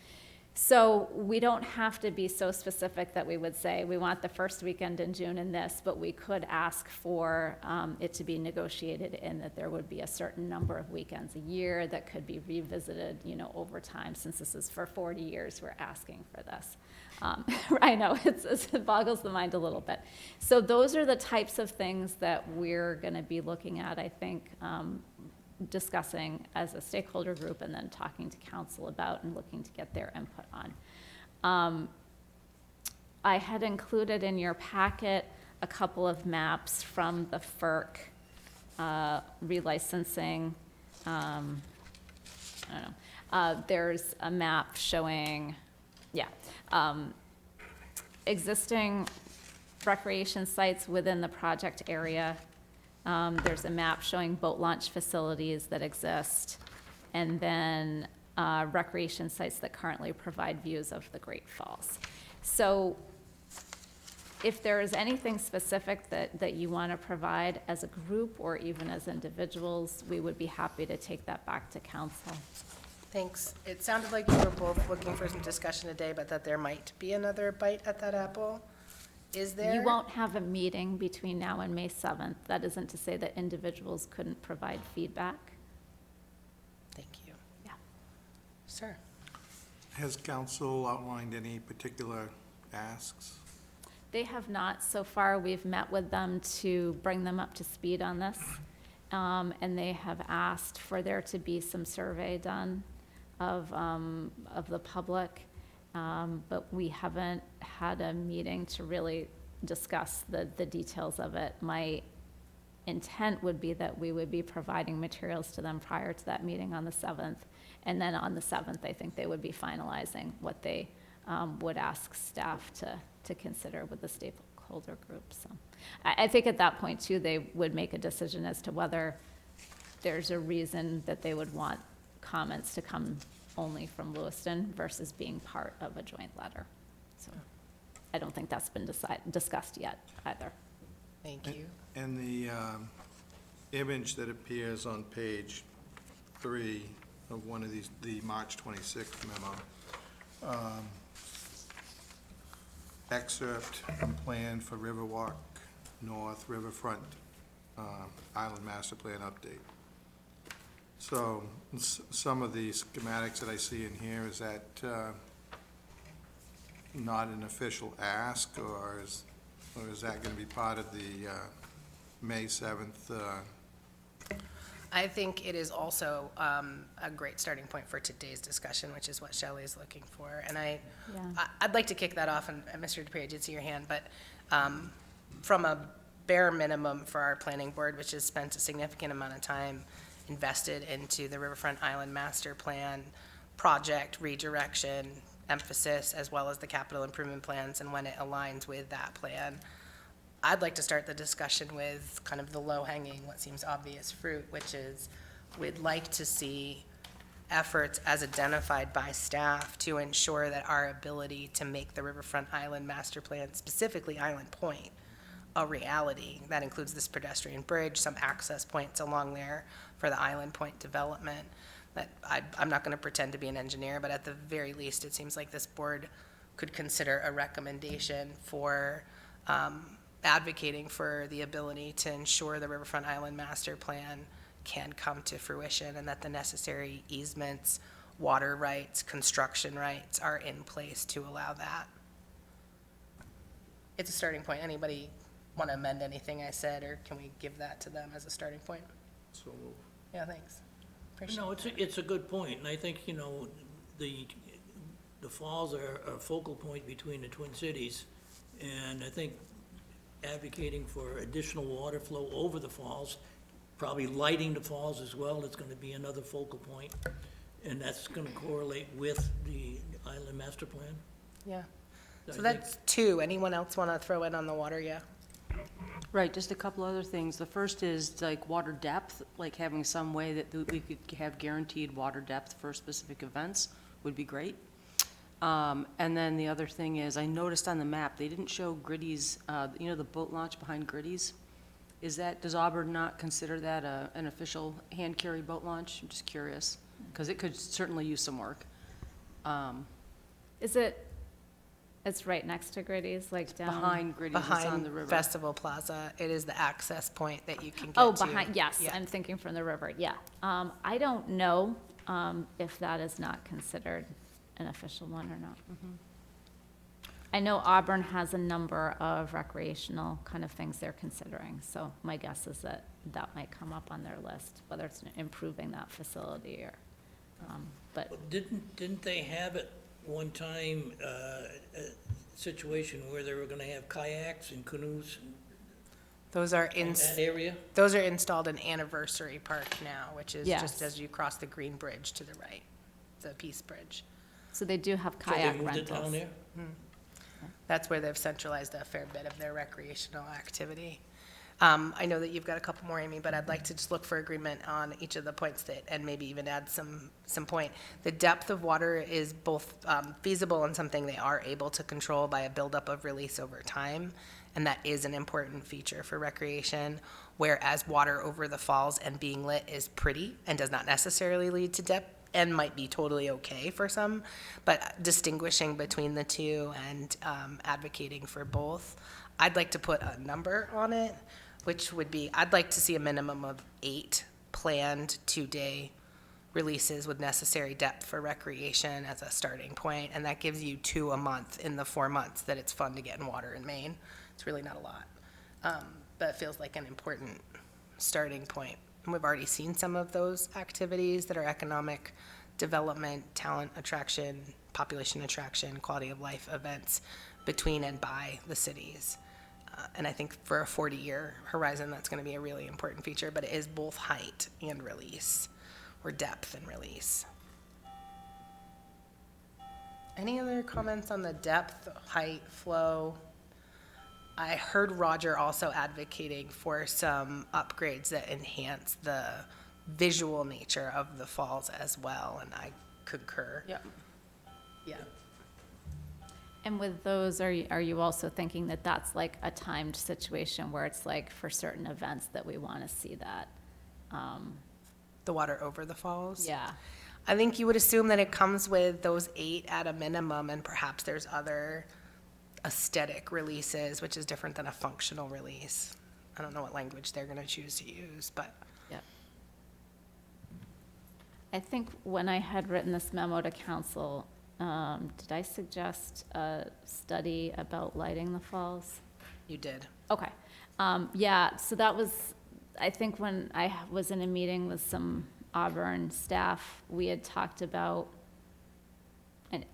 So we don't have to be so specific that we would say, we want the first weekend in June in this, but we could ask for it to be negotiated in that there would be a certain number of weekends a year that could be revisited, over time. Since this is for 40 years, we're asking for this. I know, it boggles the mind a little bit. So those are the types of things that we're gonna be looking at, I think, discussing as a stakeholder group and then talking to council about and looking to get their input on. I had included in your packet a couple of maps from the FERC relicensing. I don't know. There's a map showing, existing recreation sites within the project area. There's a map showing boat launch facilities that exist, and then recreation sites that currently provide views of the Great Falls. So if there is anything specific that you want to provide as a group or even as individuals, we would be happy to take that back to council. Thanks. It sounded like you were both looking for some discussion today, but that there might be another bite at that apple. Is there? You won't have a meeting between now and May 7th. That isn't to say that individuals couldn't provide feedback. Thank you. Yeah. Sir. Has council outlined any particular asks? They have not so far. We've met with them to bring them up to speed on this. And they have asked for there to be some survey done of the public. But we haven't had a meeting to really discuss the details of it. My intent would be that we would be providing materials to them prior to that meeting on the 7th. And then on the 7th, I think they would be finalizing what they would ask staff to consider with the stakeholder group. So I think at that point, too, they would make a decision as to whether there's a reason that they would want comments to come only from Lewiston versus being part of a joint letter. So I don't think that's been discussed yet either. Thank you. And the image that appears on page 3 of one of these, the March 26th memo, excerpt and plan for Riverwalk North Riverfront Island Master Plan update. So some of the schematics that I see in here, is that not an official ask, or is that going to be part of the May 7th? I think it is also a great starting point for today's discussion, which is what Shelley is looking for. And I'd like to kick that off, and Mr. Dupree, I did see your hand, but from a bare minimum for our planning board, which has spent a significant amount of time invested into the Riverfront Island Master Plan project redirection emphasis, as well as the capital improvement plans and when it aligns with that plan. I'd like to start the discussion with kind of the low-hanging, what seems obvious fruit, which is we'd like to see efforts as identified by staff to ensure that our ability to make the Riverfront Island Master Plan, specifically Island Point, a reality. That includes this pedestrian bridge, some access points along there for the Island Point development. That I'm not going to pretend to be an engineer, but at the very least, it seems like this board could consider a recommendation for advocating for the ability to ensure the Riverfront Island Master Plan can come to fruition, and that the necessary easements, water rights, construction rights are in place to allow that. It's a starting point. Anybody want to amend anything I said, or can we give that to them as a starting point? So Yeah, thanks. Appreciate No, it. it's a good point, and I think, the falls are a focal point between the Twin Cities, and I think advocating for additional water flow over the falls, probably lighting the falls as well, is gonna be another focal point, and that's gonna correlate with the Island Master Plan. Yeah. I So think- that's two. Anyone else want to throw in on the water? Yeah. Right, just a couple other things. The first is like water depth, like having some way that we could have guaranteed water depth for specific events would be great. And then the other thing is, I noticed on the map, they didn't show Gritty's, the boat launch behind Gritty's. Does Auburn not consider that an official hand-carry boat launch? I'm just curious, because it could certainly use some work. It's right next to Gritty's, like down? Behind Gritty's, it's on Behind the river. Festival Plaza, it is the access point that you can get Oh, to. behind, yes, Yeah. I'm thinking from the river, yeah. I don't know if that is not considered an official one or not. I know Auburn has a number of recreational kind of things they're considering, so my guess is that that might come up on their list, whether it's improving that facility or, but, But didn't they have at one time, a situation where they were gonna have kayaks and canoes Those are in that area? those are installed in Anniversary Park now, which is just Yes. as you cross the Green Bridge to the right, the Peace Bridge. so they do have So they kayak moved it down rentals. there? That's where they've centralized a fair bit of their recreational activity. I know that you've got a couple more, Amy, but I'd like to just look for agreement on each of the points that, and maybe even add some point. The depth of water is both feasible and something they are able to control by a buildup of release over time, and that is an important feature for recreation, whereas water over the falls and being lit is pretty and does not necessarily lead to depth and might be totally okay for some, but distinguishing between the two and advocating for both. I'd like to put a number on it, which would be, I'd like to see a minimum of 8 planned 2-day releases with necessary depth for recreation as a starting point, and that gives you 2 a month in the 4 months that it's fun to get in water in Maine. It's really not a lot, but it feels like an important starting point. And we've already seen some of those activities that are economic development, talent attraction, population attraction, quality of life events between and by the cities. And I think for a 40-year horizon, that's going to be a really important feature, but it is both height and release, or depth and release. Any other comments on the depth, height, flow? I heard Roger also advocating for some upgrades that enhance the visual nature of the falls as well, and I concur. Yep. Yeah. And with those, are you also thinking that that's like a timed situation where it's like for certain events that we want to see that? The water over the falls? Yeah. I think you would assume that it comes with those 8 at a minimum, and perhaps there's other aesthetic releases, which is different than a functional release. I don't know what language they're going to choose to use, but Yep. I think when I had written this memo to council, did I suggest a study about lighting the falls? you did. Okay. Yeah, so that was, I think when I was in a meeting with some Auburn staff, we had talked about, and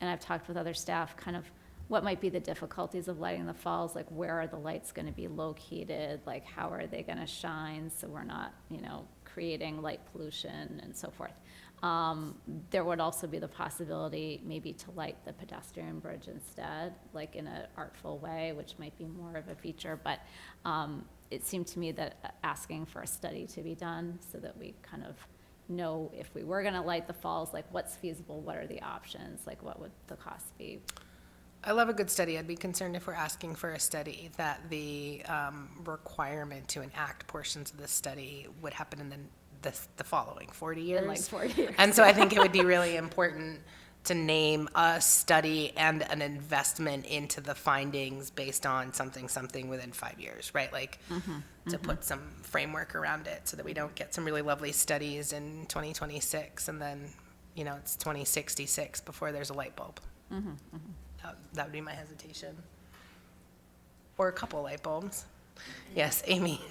I've talked with other staff, kind of what might be the difficulties of lighting the falls, like where are the lights gonna be located, like how are they gonna shine so we're not, creating light pollution and so forth. There would also be the possibility maybe to light the pedestrian bridge instead, like in an artful way, which might be more of a feature, but it seemed to me that asking for a study to be done so that we kind of know if we were gonna light the falls, like what's feasible, what are the options, like what would the cost be? I love a good study. I'd be concerned if we're asking for a study that the requirement to enact portions of the study would happen in the following 40 years. In like 40 years. And so I think it would be really important to name a study and an investment into the findings based on something within 5 years, right? Like to put some framework around it so that we don't get some really lovely studies in 2026 and then, it's 2066 before there's a light bulb. That would be my hesitation. Or a couple light bulbs. Yes, Amy.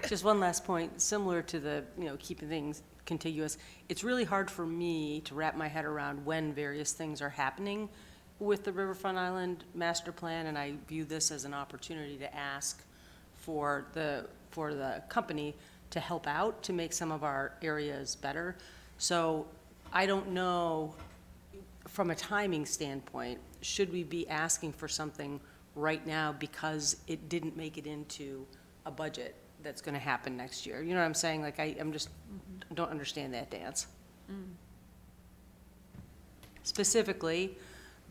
Just one last point, similar to the, keeping things contiguous. It's really hard for me to wrap my head around when various things are happening with the Riverfront Island master plan, and I view this as an opportunity to ask for the company to help out, to make some of our areas better. So I don't know, from a timing standpoint, should we be asking for something right now because it didn't make it into a budget that's going to happen next year? You know what I'm saying? Like, I'm just, don't understand that dance. Specifically,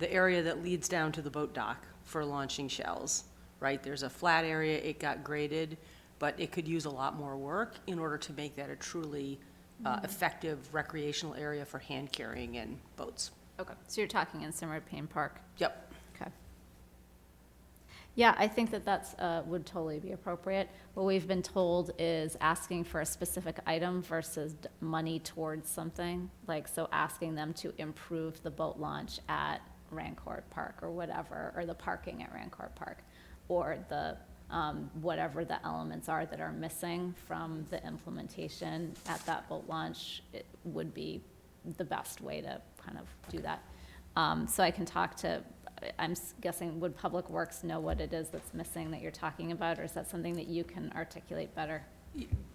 the area that leads down to the boat dock for launching shells, right? There's a flat area, it got graded, but it could use a lot more work in order to make that a truly effective recreational area for hand carrying and boats. Okay, so you're talking in Simmered Payne Park? Yep. Okay. Yeah, I think that that's, would totally be appropriate. What we've been told is asking for a specific item versus money towards something. Like, so asking them to improve the boat launch at Rancourt Park or whatever, or the parking at Rancourt Park, or the, whatever the elements are that are missing from the implementation at that boat launch, it would be the best way to kind of do that. So I can talk to, guessing, would Public Works know what it is that's missing that you're talking about, or is that something that you can articulate better?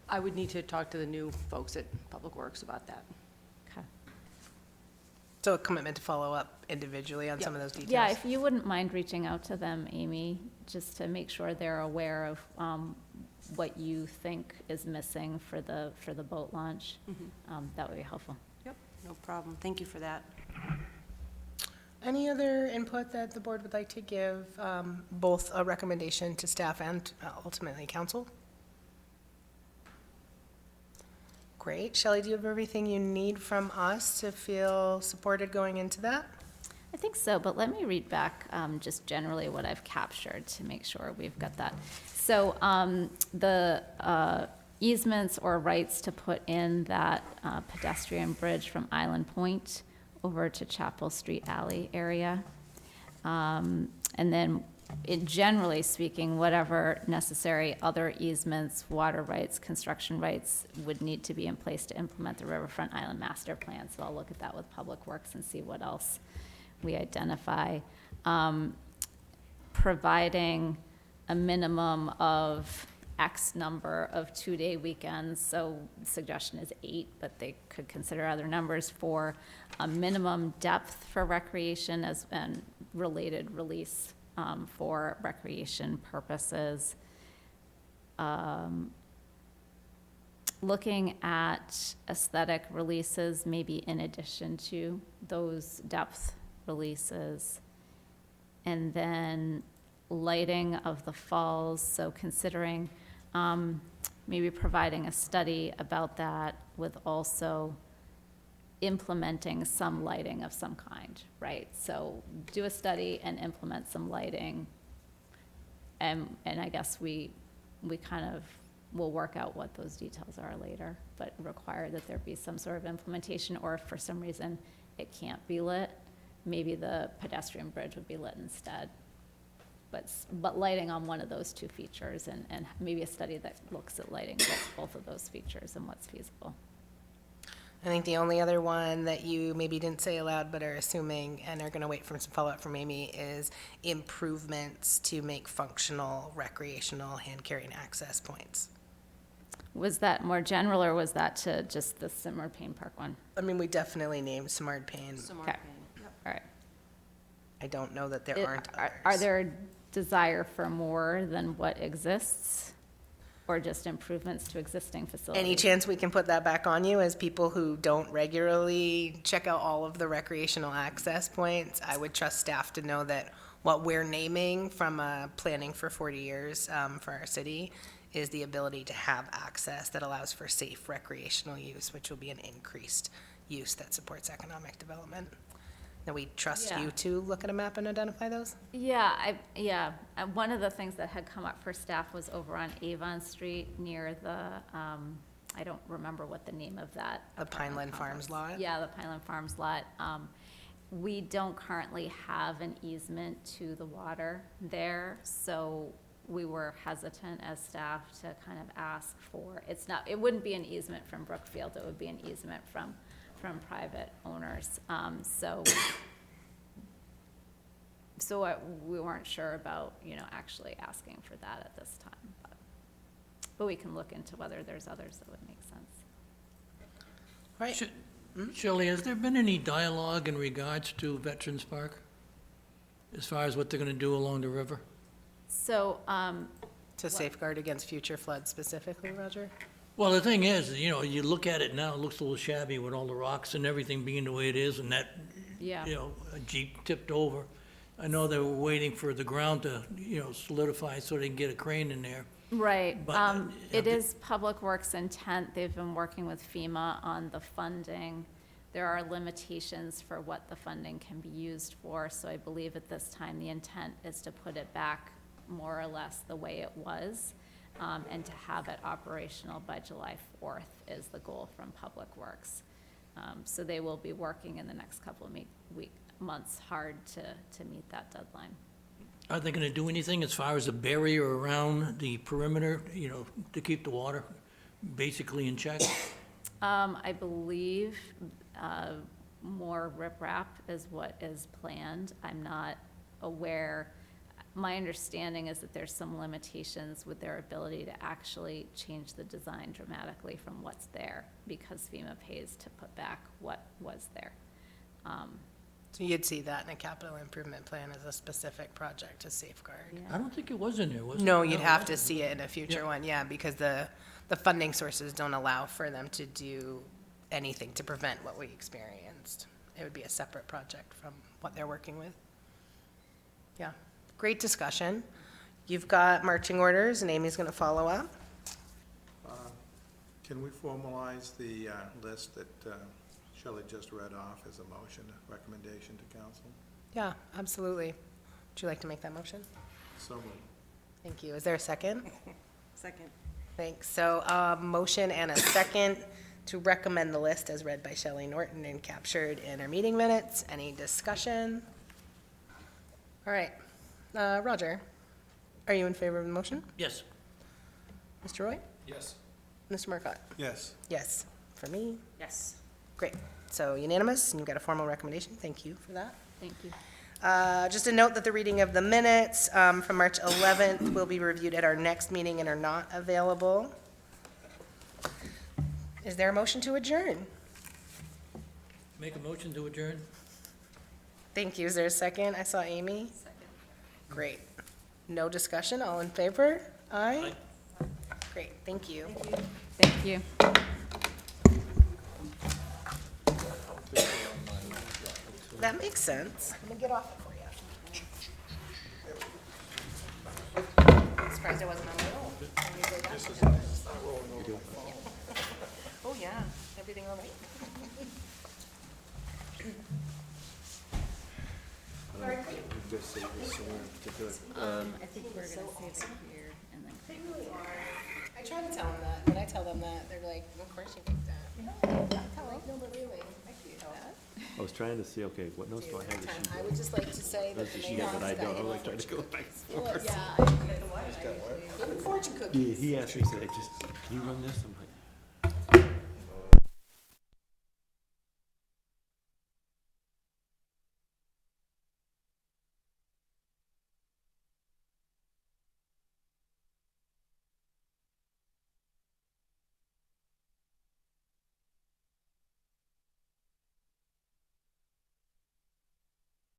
I would need to talk to the new folks at Public Works about that. Okay. So a commitment to follow up individually on some of those details? Yeah, if you wouldn't mind reaching out to them, Amy, just to make sure they're aware of what you think is missing for the boat launch, that would be helpful. Yep, no problem. Thank you for that. Any other input that the board would like to give, both a recommendation to staff and ultimately council? Great. Shelley, do you have everything you need from us to feel supported going into that? I think so, but let me read back just generally what I've captured to make sure we've got that. So the easements or rights to put in that pedestrian bridge from Island Point over to Chapel Street Alley area. And then, generally speaking, whatever necessary other easements, water rights, construction rights would need to be in place to implement the Riverfront Island Master Plan. So I'll look at that with Public Works and see what else we identify. Providing a minimum of X number of 2-day weekends, so suggestion is 8, but they could consider other numbers for a minimum depth for recreation and related release for recreation purposes. Looking at aesthetic releases, maybe in addition to those depth releases. And then lighting of the falls, so considering maybe providing a study about that with also implementing some lighting of some kind, right? So do a study and implement some lighting. And I guess we kind of will work out what those details are later, but require that there be some sort of implementation, or if for some reason it can't be lit, maybe the pedestrian bridge would be lit instead. But lighting on one of those two features, and maybe a study that looks at lighting both of those features and what's feasible. I think the only other one that you maybe didn't say aloud but are assuming and are going to wait for some follow-up from Amy is improvements to make functional recreational hand-carrying access points. Was that more general, or was that to just the Simmered Payne Park one? I mean, we definitely named Simard Payne. Okay. All right. I don't know that there aren't others. Are there desire for more than what exists, or just improvements to existing facilities? Any chance we can put that back on you as people who don't regularly check out all of the recreational access points? I would trust staff to know that what we're naming from planning for 40 years for our city is the ability to have access that allows for safe recreational use, which will be an increased use that supports economic development. That we trust you to look at a map and identify those? Yeah, one of the things that had come up for staff was over on Avon Street near the, I don't remember what the name of that. The Pineland Farms lot? Yeah, the Pineland Farms lot. We don't currently have an easement to the water there, so we were hesitant as staff to kind of ask for, it wouldn't be an easement from Brookfield, it would be an easement from private owners. So we weren't sure about, actually asking for that at this time. But we can look into whether there's others that would make sense. Right. Shelley, has there been any dialogue in regards to Veterans Park? As far as what they're gonna do along the river? So, To safeguard against future floods specifically, Roger? Well, the thing is, you look at it now, it looks a little shabby with all the rocks and everything being the way it is, and that, yeah. a Jeep tipped over. I know they were waiting for the ground to, solidify so they can get a crane in there. Right. But, it is Public Works intent. They've been working with FEMA on the funding there are limitations for what the funding can be used for, so I believe at this time the intent is to put it back more or less the way it was, and to have it operational by July 4th is the goal from Public Works. So they will be working in the next couple of months hard to meet that deadline. Are they gonna do anything as far as a barrier around the perimeter, you know, to keep the water basically in check? I believe more riprap is what is planned. I'm not aware. My understanding is that there's some limitations with their ability to actually change the design dramatically from what's there, because FEMA pays to put back what was there. So you'd see that in a capital improvement plan as a specific project to safeguard? I don't think it was in there, was it? No, you'd have to see it in a future one, yeah, because the funding sources don't allow for them to do anything to prevent what we experienced. It would be a separate project from what they're working with. Yeah, great discussion. You've got marching orders, and Amy's gonna follow up. Can we formalize the list that Shelley just read off as a motion, a recommendation to council? Yeah, absolutely. Would you like to make that motion? So moved. Thank you. Is there a second? Second. Thanks. So, motion and a second to recommend the list as read by Shelley Norton and captured in our meeting minutes. Any discussion? All right. Roger, are you in favor of the motion? Yes. Mr. Roy? Yes. Mr. Marcotte? Yes. Yes. For me? Yes. Great. So unanimous, and you've got a formal recommendation. Thank you for that. Thank you. Just a note that the reading of the minutes from March 11th will be reviewed at our next meeting and are not available. Is there a motion to adjourn? Make a motion to adjourn? Thank you. Is there a second? I saw Amy. Second. Great. No discussion? All in favor? Aye? Great. Thank you. Thank you. That makes sense. Let me get off it for you. I'm surprised I wasn't on my own. Oh, yeah. Everything all right? Very great. I think we're gonna save it here and then. They really are. I try to tell them that. When I tell them that, they're like, of course you think that. No, but really, I do that. I was trying to see, okay, what notes do I have that I would just like to say that does the she main have that I office don't? got I'm him like trying to go back and forth. Yeah, I did the what? Fortune cookies. He asked me, he said, just, can you run this? I'm like,